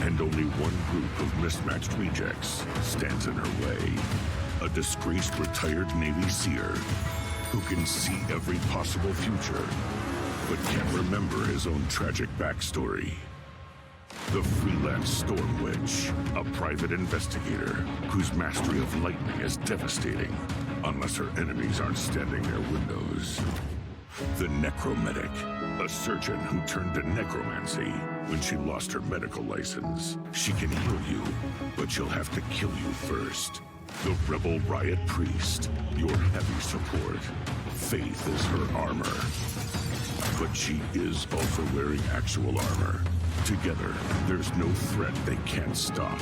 And only one group of mismatched rejects stands in her way. A disgraced retired Navy seer who can see every possible future, but can't remember his own tragic backstory. The freelance Storm Witch, a private investigator whose mastery of lightning is devastating, unless her enemies aren't standing near windows. The Necromedic, a surgeon who turned to necromancy when she lost her medical license. She can heal you, but she'll have to kill you first. The Rebel Riot Priest, your heavy support. Faith is her armor. But she is also wearing actual armor. Together, there's no threat they can't stop.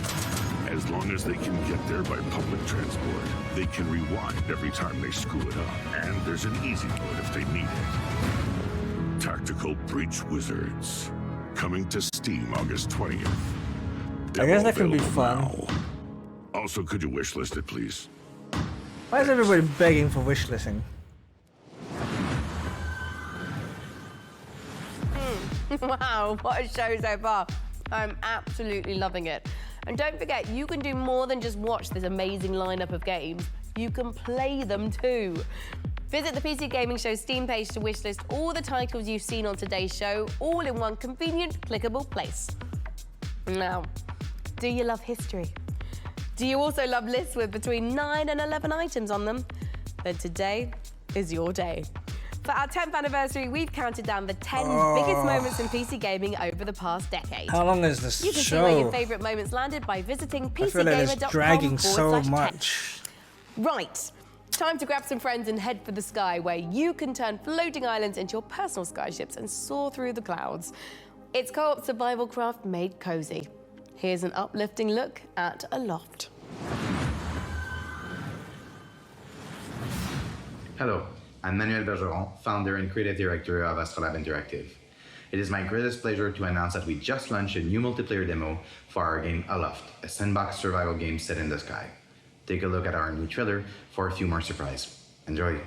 As long as they can get there by public transport, they can rewind every time they screw it up. And there's an easy mode if they need it. Tactical Breach Wizards. Coming to Steam August 20th. I guess that can be fun. Now. Also, could you wishlist it, please? Why is everybody begging for wishlisting? Wow, what a show so far. I'm absolutely loving it. And don't forget, you can do more than just watch this amazing lineup of games. You can play them too. Visit the PC Gaming Show's Steam page to wishlist all the titles you've seen on today's show, all in one convenient, clickable place. Now, do you love history? Do you also love lists with between 9 and 11 items on them? Then today is your day. For our 10th anniversary, we've counted down the 10 biggest moments in PC gaming over the past decade. How long is this show? You can see where your favourite moments landed by visiting PCgamer.com. I feel like it's dragging so much. Right. Time to grab some friends and head for the sky, where you can turn floating islands into your personal skyships and soar through the clouds. It's co-op survival craft made cozy. Here's an uplifting look at Aloft. Hello, I'm Manuel Bergeron, founder and creative director of Astrolab Interactive. It is my greatest pleasure to announce that we just launched a new multiplayer demo for our game Aloft, a sandbox survival game set in the sky. Take a look at our new trailer for a few more surprises. Enjoy.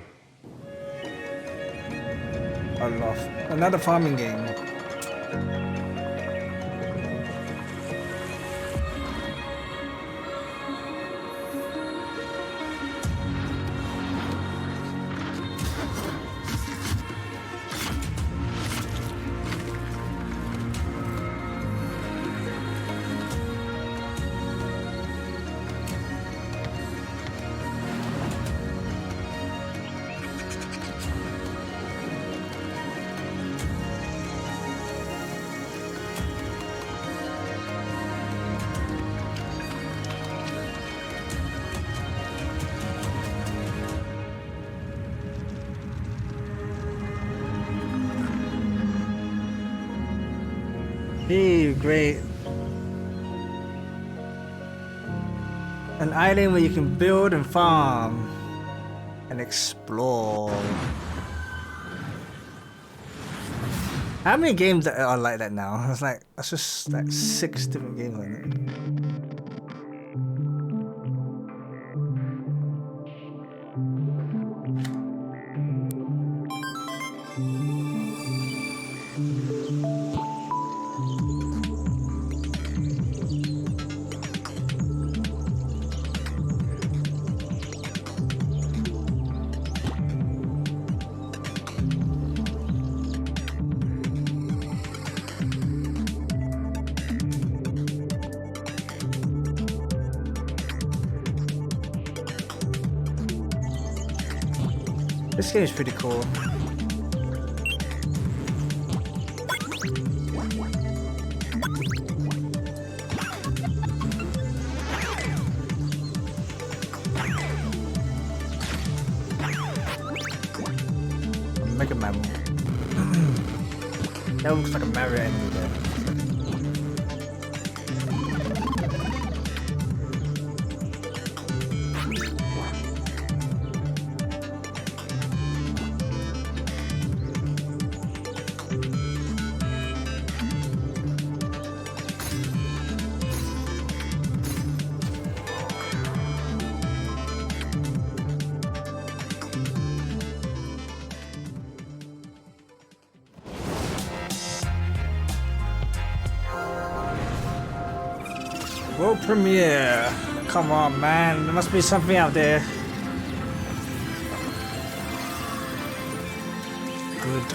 Aloft, another farming game. Hey, great. An island where you can build and farm and explore. How many games are like that now? It's like, that's just like 6 different games like that. This game is pretty cool. Mega Man. That looks like a Mario enemy there. World premiere! Come on, man. There must be something out there. Good.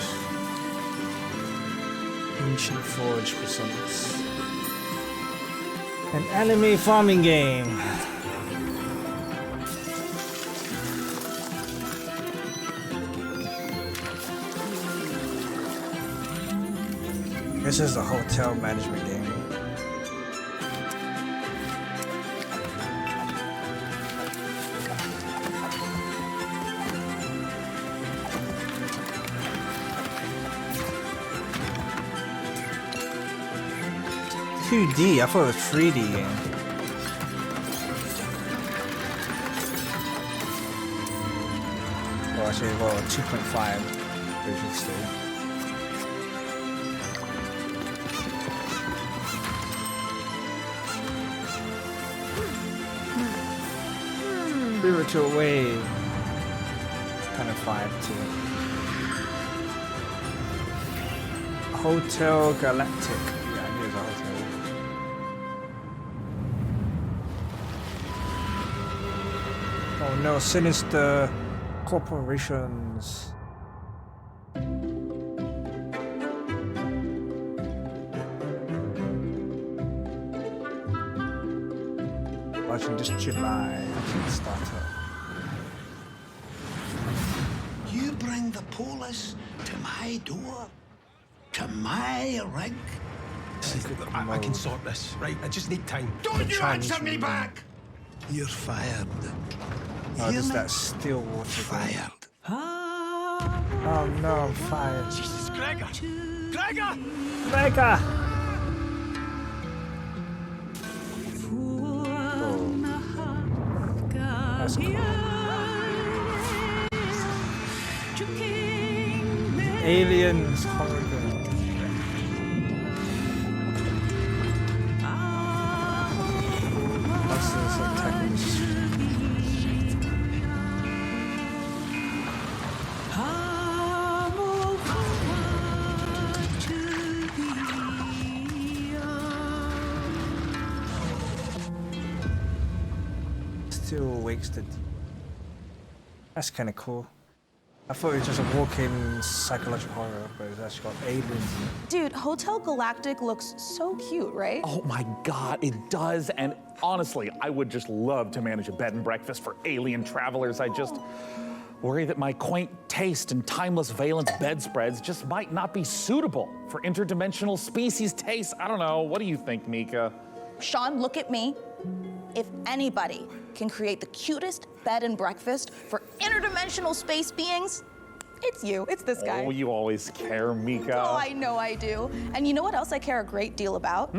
Ancient Forge presents an anime farming game. This is a hotel management game. I thought it was 3D game. Oh, actually, well, 2.5 version still. Spiritual Wave. Kind of 5 too. Hotel Galactic. Oh no, sinister corporations. Watching this July starter. You bring the police to my door? To my rig? I can sort this, right? I just need time. Don't you answer me back! You're fired. Oh, there's that still water. Fired. Oh no, I'm fired. Jesus, Gregor! Gregor! Gregor! That's cool. Aliens, horrible. Still wakes the... That's kind of cool. I thought it was just a walk-in psychological horror, but it's actually got aliens in it. Dude, Hotel Galactic looks so cute, right? Oh my God, it does. And honestly, I would just love to manage a bed and breakfast for alien travelers. I just worry that my quaint taste and timeless valence bedspreads just might not be suitable for interdimensional species tastes. I don't know. What do you think, Mika? Sean, look at me. If anybody can create the cutest bed and breakfast for interdimensional space beings, it's you. It's this guy. Oh, you always care, Mika. Oh, I know I do. And you know what else I care a great deal about?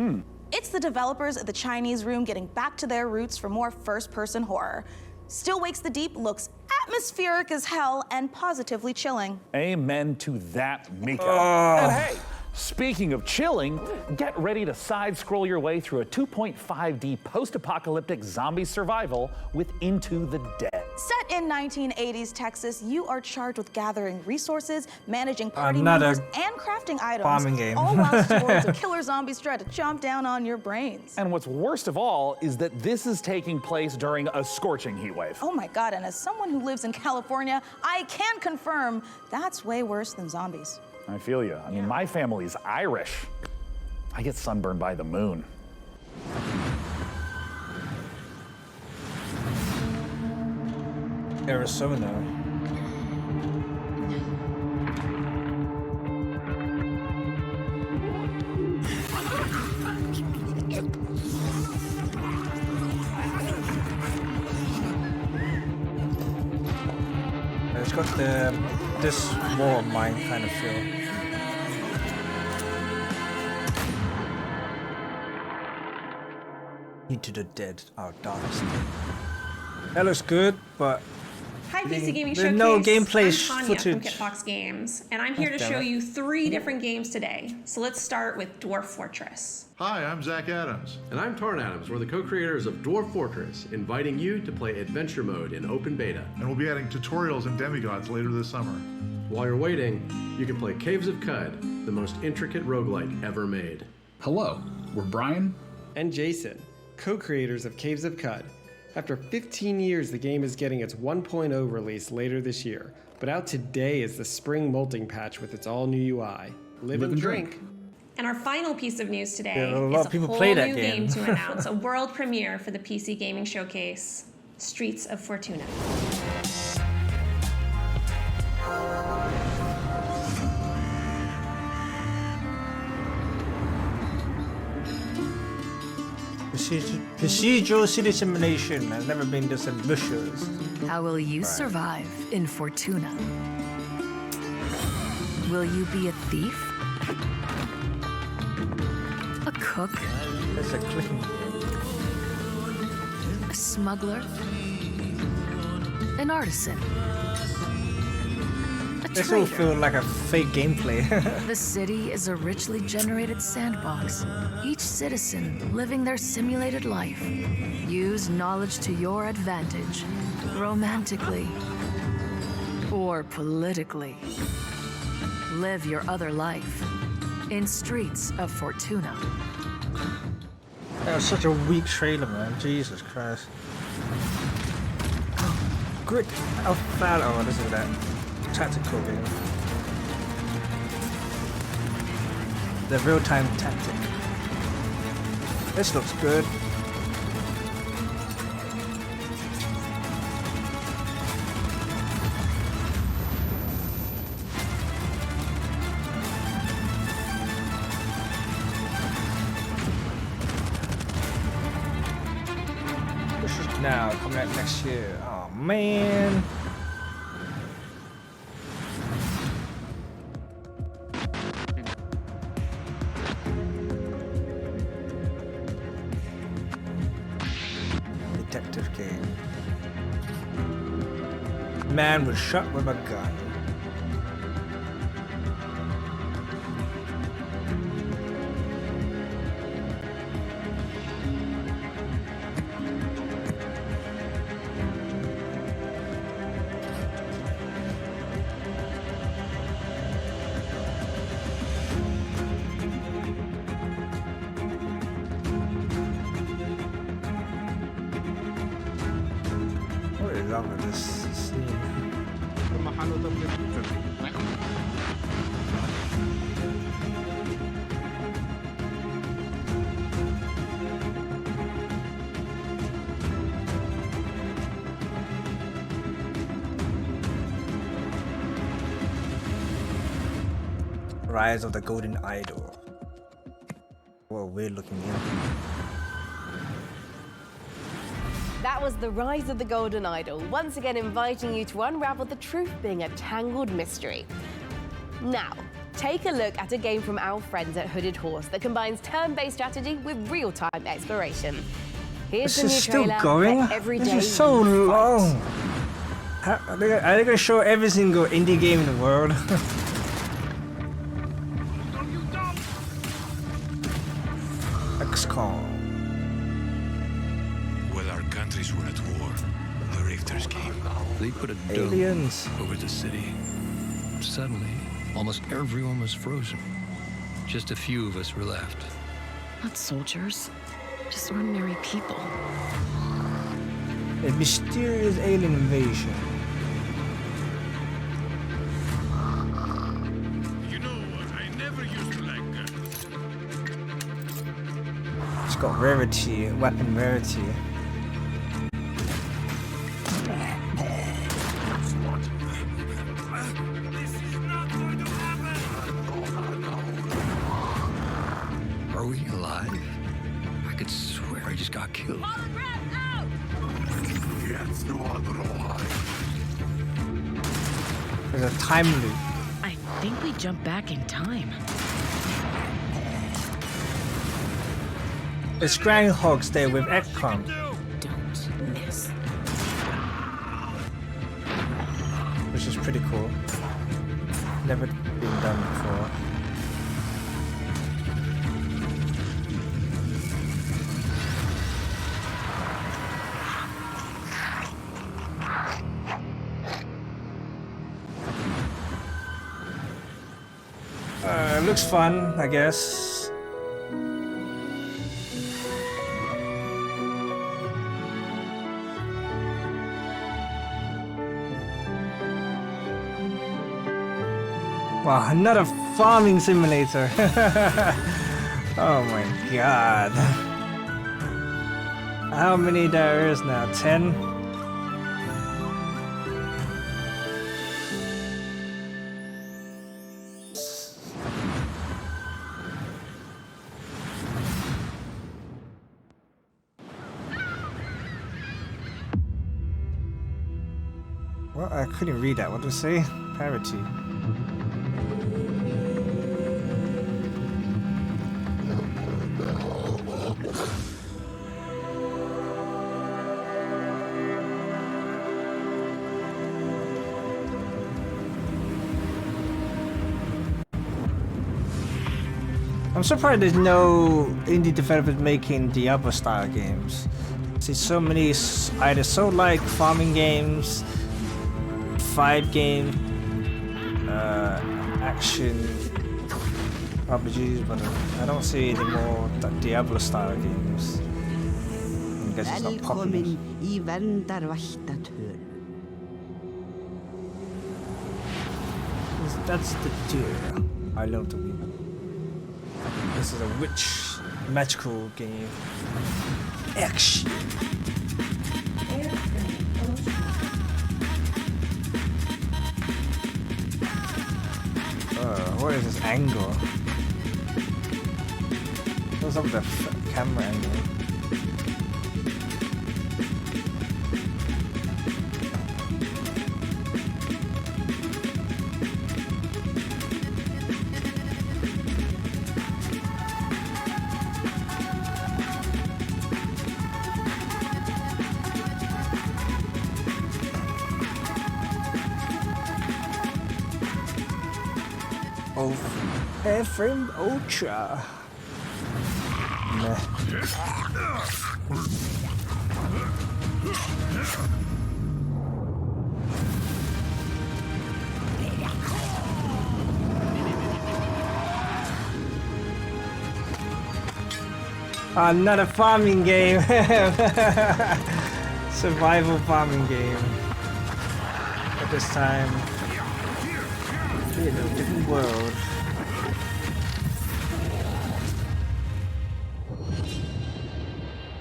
It's the developers at the Chinese Room getting back to their roots for more first-person horror. Still Wakes the Deep looks atmospheric as hell and positively chilling. Amen to that, Mika. And hey, speaking of chilling, get ready to side-scroll your way through a 2.5D post-apocalyptic zombie survival with Into the Dead. Set in 1980s Texas, you are charged with gathering resources, managing party members, and crafting items, bombing game. all while hordes of killer zombies try to chomp down on your brains. And what's worst of all is that this is taking place during a scorching heat wave. Oh my God, and as someone who lives in California, I can confirm that's way worse than zombies. I feel you. I mean, my family's Irish. I get sunburned by the moon. Arizona. It's got this war of mine kind of feel. Into the Dead, our darkest. That looks good, but Hi, PC Gaming there's Showcase. no gameplay I'm Tanya footage. from Kitfox Games, and I'm here to show you 3 different games today. So let's start with Dwarf Fortress. Hi, I'm Zach Adams. And I'm Tarn Adams. We're the co-creators of Dwarf Fortress, inviting you to play Adventure Mode in open beta. And we'll be adding tutorials and demigods later this summer. While you're waiting, you can play Caves of Cud, the most intricate roguelike ever made. Hello, we're Brian and Jason, co-creators of Caves of Cud. After 15 years, the game is getting its 1.0 release later this year, but out today is the spring molting patch with its all-new UI. Live and drink. And our final piece of news today Yeah, a lot is of people a whole play that new game. game to announce, a world premiere for the PC Gaming Showcase, Streets of Fortuna. Procedural city simulation has never been this ambitious. How will you survive in Fortuna? Will you be a thief? A cook? That's a clicking. A smuggler? An artisan? A This all traitor? feel like a fake gameplay. The city is a richly generated sandbox. Each citizen living their simulated life. Use knowledge to your advantage, romantically or politically. Live your other life in Streets of Fortuna. That was such a weak trailer, man. Jesus Christ. Good. Oh, this is that tactical game. The real-time tactic. This looks good. This is now coming out next year. Oh man. Detective game. Man was shot with a gun. love this scene. Rise of the Golden Idol. What we're looking at. That was the Rise of the Golden Idol, once again inviting you to unravel the truth being a tangled mystery. Now, take a look at a game from our friends at Hooded Horse that combines turn-based strategy with real-time exploration. Here's This the is new still trailer going? for Every This Day is so You Fight. long. Are they gonna show every single indie game in the world? XCOM. While our countries were at war, the Rifters came. They put a Aliens. dome over the city. Suddenly, almost everyone was frozen. Just a few of us were left. Not soldiers, just ordinary people. A mysterious alien invasion. You know, I never used to like guns. It's got rarity, weapon rarity. Are we alive? I could swear I just got killed. There's a time loop. I think we jumped back in time. It's Groundhog's Day with XCOM. Don't miss. Which is pretty cool. Never been done before. Looks fun, I guess. Wow, another farming simulator. Oh my god. How many there is now? 10? Well, I couldn't read that. What did it say? Parity. I'm surprised there's no indie developers making Diablo-style games. I see so many either Soul-like farming games, fight game, action RPGs, but I don't see any more Diablo-style games. I guess it's not popular. Velkomin í verndarvættatöl. That's the deer. I love the women. This is a witch magical game. Action. What is this angle? What's up with the camera angle? Ephraim Ultra. Another farming game. Survival farming game. At this time, in a different world.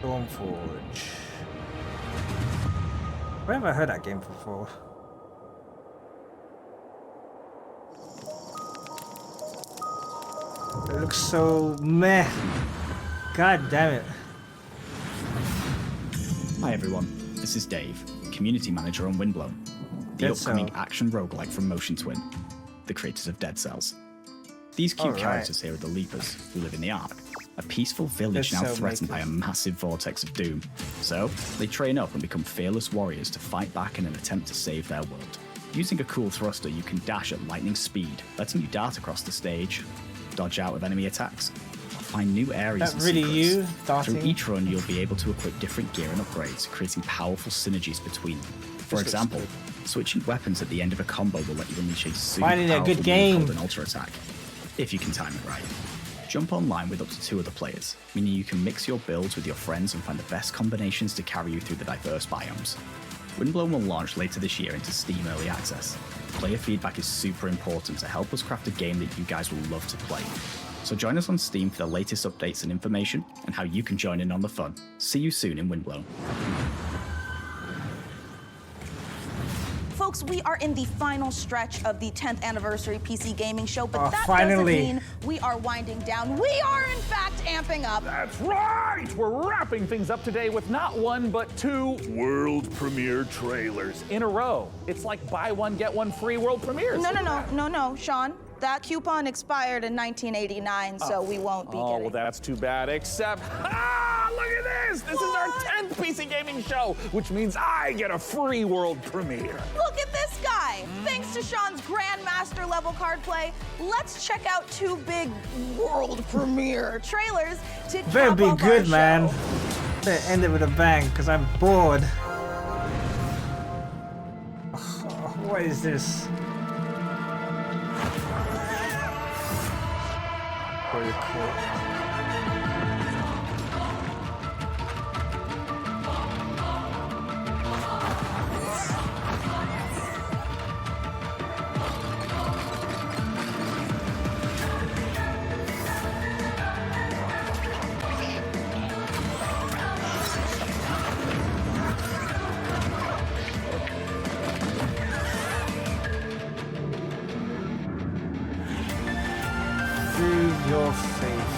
Stormforge. Where have I heard that game before? It looks so meh. God damn it. Hi everyone, this is Dave, Community Manager on Windblown, the upcoming action roguelike from Motion Twin, the creators of Dead Cells. These cute characters here are the Leapers, who live in the Ark, a peaceful village now threatened by a massive vortex of doom. So, they train up and become fearless warriors to fight back in an attempt to save their world. Using a cool thruster, you can dash at lightning speed, letting you dart across the stage, dodge out of enemy attacks, find new areas and secrets. Through each run, you'll be able to equip different gear and upgrades, creating powerful synergies between them. For example, switching weapons at the end of a combo will let you unleash a super powerful move called an ultra attack, if you can time it right. Jump online with up to 2 other players, meaning you can mix your builds with your friends and find the best combinations to carry you through the diverse biomes. Windblown will launch later this year into Steam Early Access. Player feedback is super important to help us craft a game that you guys will love to play. So join us on Steam for the latest updates and information, and how you can join in on the fun. See you soon in Windblown. Folks, we are in the final stretch of the 10th anniversary PC Gaming Show, but that finally. doesn't mean we are winding down. We are, in fact, amping up. That's right! We're wrapping things up today with not 1, but 2 world premiere trailers in a row. It's like buy one, get one free world premieres. No, Sean. That coupon expired in 1989, so we won't be getting well, that's too bad, except, look at this! This is our 10th PC Gaming Show, which means I get a free world premiere. Look at this guy! Thanks to Sean's Grandmaster level card play, let's check out 2 big world premiere trailers to Better cap be off good, our man. show. Better end it with a bang, because I'm bored. What is this? Very cool. Prove your faith.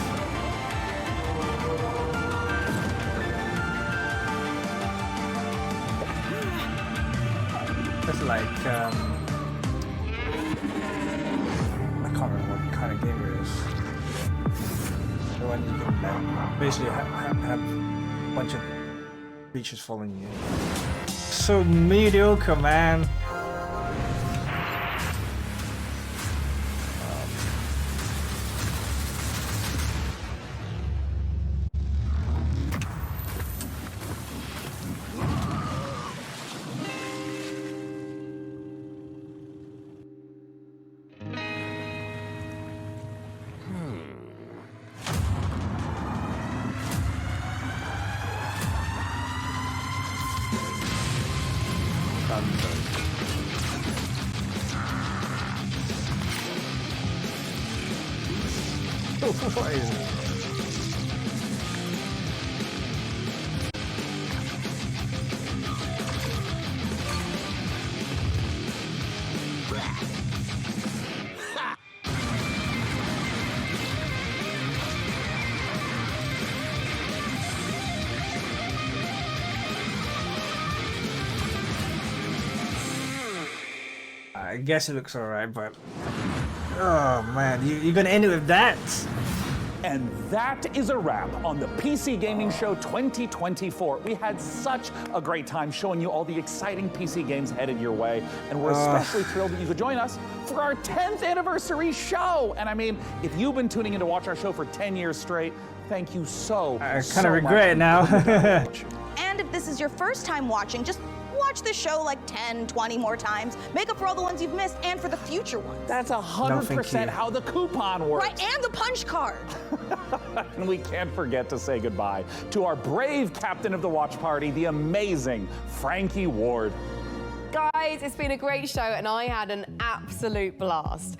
It's like, I can't remember what kind of game it is. The one you can basically have a bunch of creatures following you. So mediocre, man. What is it? I guess it looks alright, but oh man, you're gonna end it with that? And that is a wrap on the PC Gaming Show 2024. We had such a great time showing you all the exciting PC games headed your way, and we're especially thrilled that you could join us for our 10th anniversary show. And I mean, if you've been tuning in to watch our show for 10 years straight, thank you so much. I kind of regret it now. And if this is your first time watching, just watch this show like 10, 20 more times. Make up for all the ones you've missed and for the future ones. That's 100% how the coupon works. Right, and the punch card. And we can't forget to say goodbye to our brave captain of the watch party, the amazing Frankie Ward. Guys, it's been a great show and I had an absolute blast.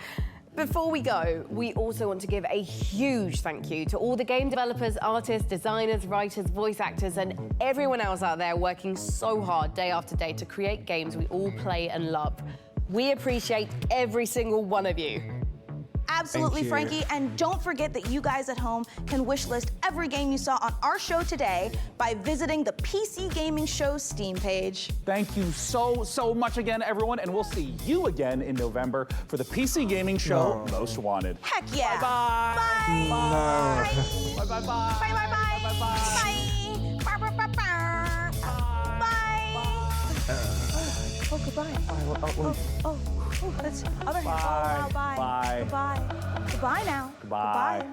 Before we go, we also want to give a huge thank you to all the game developers, artists, designers, writers, voice actors, and everyone else out there working so hard day after day to create games we all play and love. We appreciate every single one of you. Absolutely, Frankie. And don't forget that you guys at home can wishlist every game you saw on our show today by visiting the PC Gaming Show Steam page. Thank you so much again, everyone, and we'll see you again in November for the PC Gaming Show Most Wanted. Heck yeah. Bye. Bye. Bye. Bye. Bye. Bye. Bye. Bye. Bye. Bye. Bye. Bye. Bye. Oh, goodbye. Oh, that's other hand. Oh, wow, bye. Bye. Goodbye. Goodbye now. Goodbye.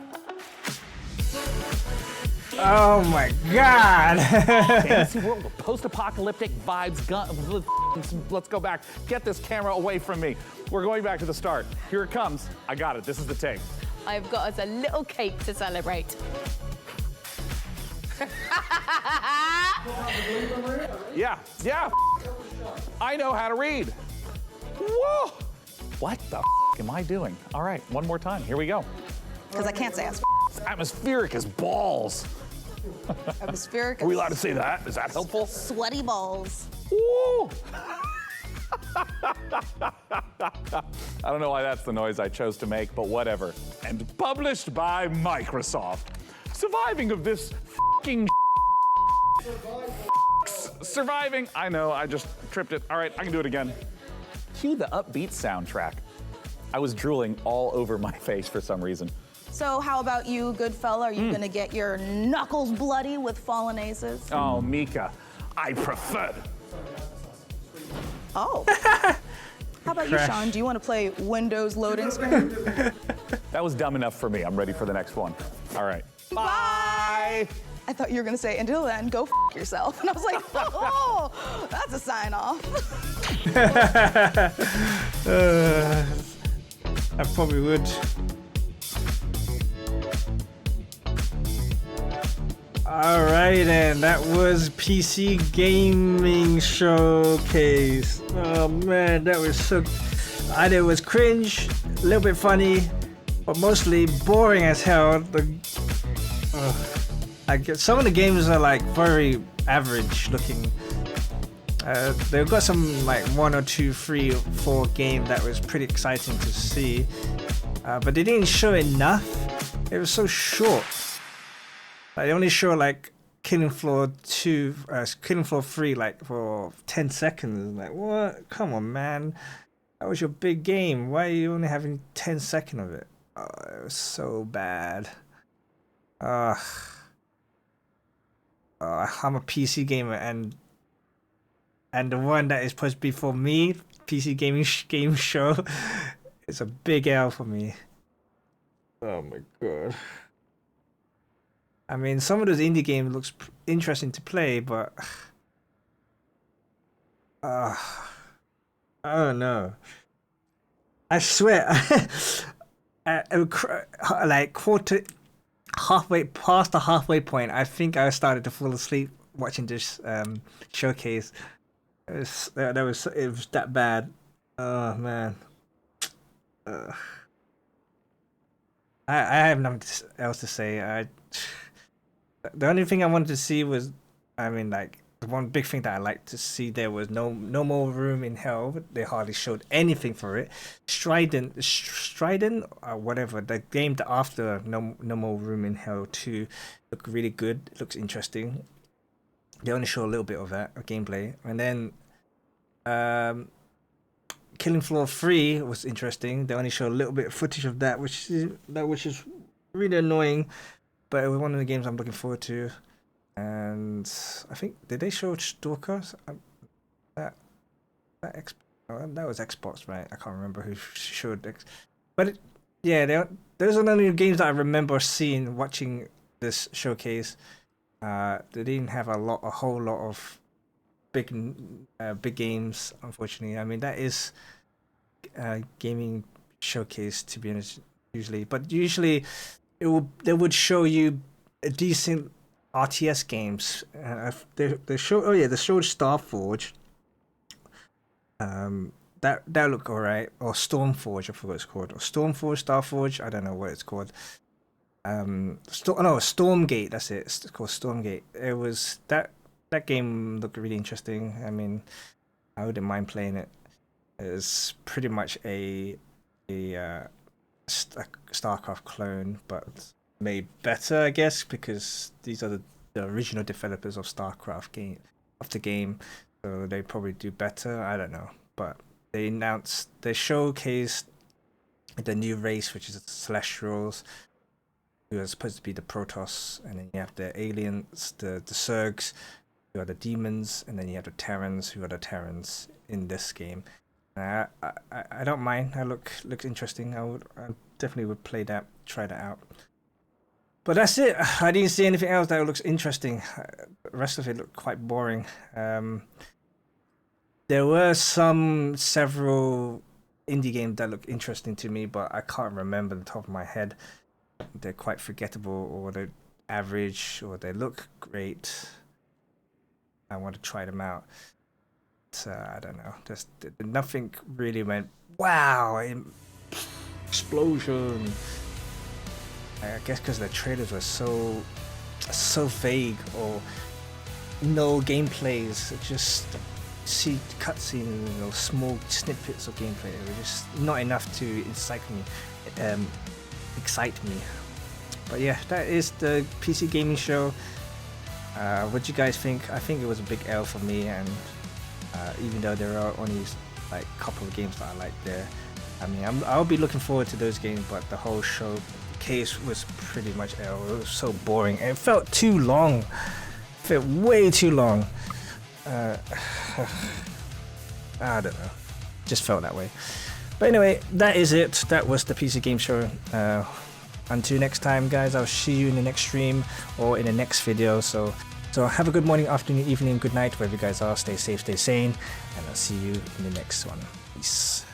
Oh my God. Fantasy world with post-apocalyptic vibes. Let's go back. Get this camera away from me. We're going back to the start. Here it comes. I got it. This is the take. I've got us a little cake to celebrate. Yeah. I know how to read. Whoa! What the am I doing? All right, one more time. Here we go. Because I can't say as atmospheric as balls. Atmospheric. Are we allowed to say that? Is that helpful? Sweaty balls. Woo! I don't know why that's the noise I chose to make, but whatever. And published by Microsoft. Surviving of this f***ing surviving. I know, I just tripped it. All right, I can do it again. Cue the upbeat soundtrack. I was drooling all over my face for some reason. So how about you, good fella? Are you gonna get your knuckles bloody with fallen aces? Oh, Mika, I prefer. Oh. How about you, Sean? Do you want to play Windows loading screen? That was dumb enough for me. I'm ready for the next one. All right. Bye. I thought you were gonna say, until then, go f yourself. And I was like, oh, that's a sign off. I probably would. Alright then, that was PC Gaming Showcase. Oh man, that was so... Either it was cringe, a little bit funny, but mostly boring as hell. I guess some of the games are like very average looking. They've got some like 1 or 2, 3 or 4 games that was pretty exciting to see, but they didn't show enough. It was so short. They only show like Killing Floor 3 like for 10 seconds. Like what? Come on, man. That was your big game. Why are you only having 10 seconds of it? Oh, it was so bad. I'm a PC gamer and the one that is supposed to be for me, PC gaming game show, it's a big L for me. Oh my god. I mean, some of those indie games looks interesting to play, but I don't know. I swear, like halfway past the halfway point, I think I started to fall asleep watching this showcase. It was that bad. Oh man. I have nothing else to say. The only thing I wanted to see was, I mean, like the one big thing that I liked to see there was no more room in hell. They hardly showed anything for it. Strident, whatever. The game after no more room in hell 2 looked really good. It looks interesting. They only show a little bit of that gameplay, and then Killing Floor 3 was interesting. They only show a little bit of footage of that, which is really annoying. But it was one of the games I'm looking forward to. And I think, did they show Stalker? That was Xbox, right? I can't remember who showed X. But those are the only games that I remember seeing watching this showcase. They didn't have a whole lot of big games. Unfortunately, I mean that is gaming showcase, to be honest. Usually they would show you a decent RTS games. They showed Starforge. That looked alright. Or Stormforge, I forgot what it's called. Or Stormforge, Starforge, I don't know what it's called. Stormgate, that's it. It's called Stormgate. It was that game looked really interesting. I mean, I wouldn't mind playing it. It's pretty much a StarCraft clone, but made better, I guess, because these are the original developers of StarCraft game, so they probably do better. I don't know, but they showcased the new race, which is the Celestials, who are supposed to be the Protoss, and then you have the aliens, the Zergs, who are the demons, and then you have the Terrans, who are the Terrans in this game. I don't mind. That looks interesting. I definitely would play that, try that out. But that's it. I didn't see anything else that looks interesting. The rest of it looked quite boring. There were several indie games that looked interesting to me, but I can't remember the top of my head. They're quite forgettable, or they're average, or they look great. I want to try them out. I don't know. Just nothing really went wow, explosion. I guess because the trailers were so vague, or no gameplays. Just see cutscenes or small snippets of gameplay. It was just not enough to excite me. But yeah, that is the PC gaming show. What do you guys think? I think it was a big L for me, and even though there are only like a couple of games that I like there, I mean, I'll be looking forward to those games, but the whole showcase was pretty much L. It was so boring, and it felt too long. It felt way too long. I don't know, just felt that way. But anyway, that is it. That was the PC Game Show. Until next time, guys, I'll see you in the next stream or in the next video. So have a good morning, afternoon, evening, good night, wherever you guys are. Stay safe, stay sane, and I'll see you in the next one. Peace.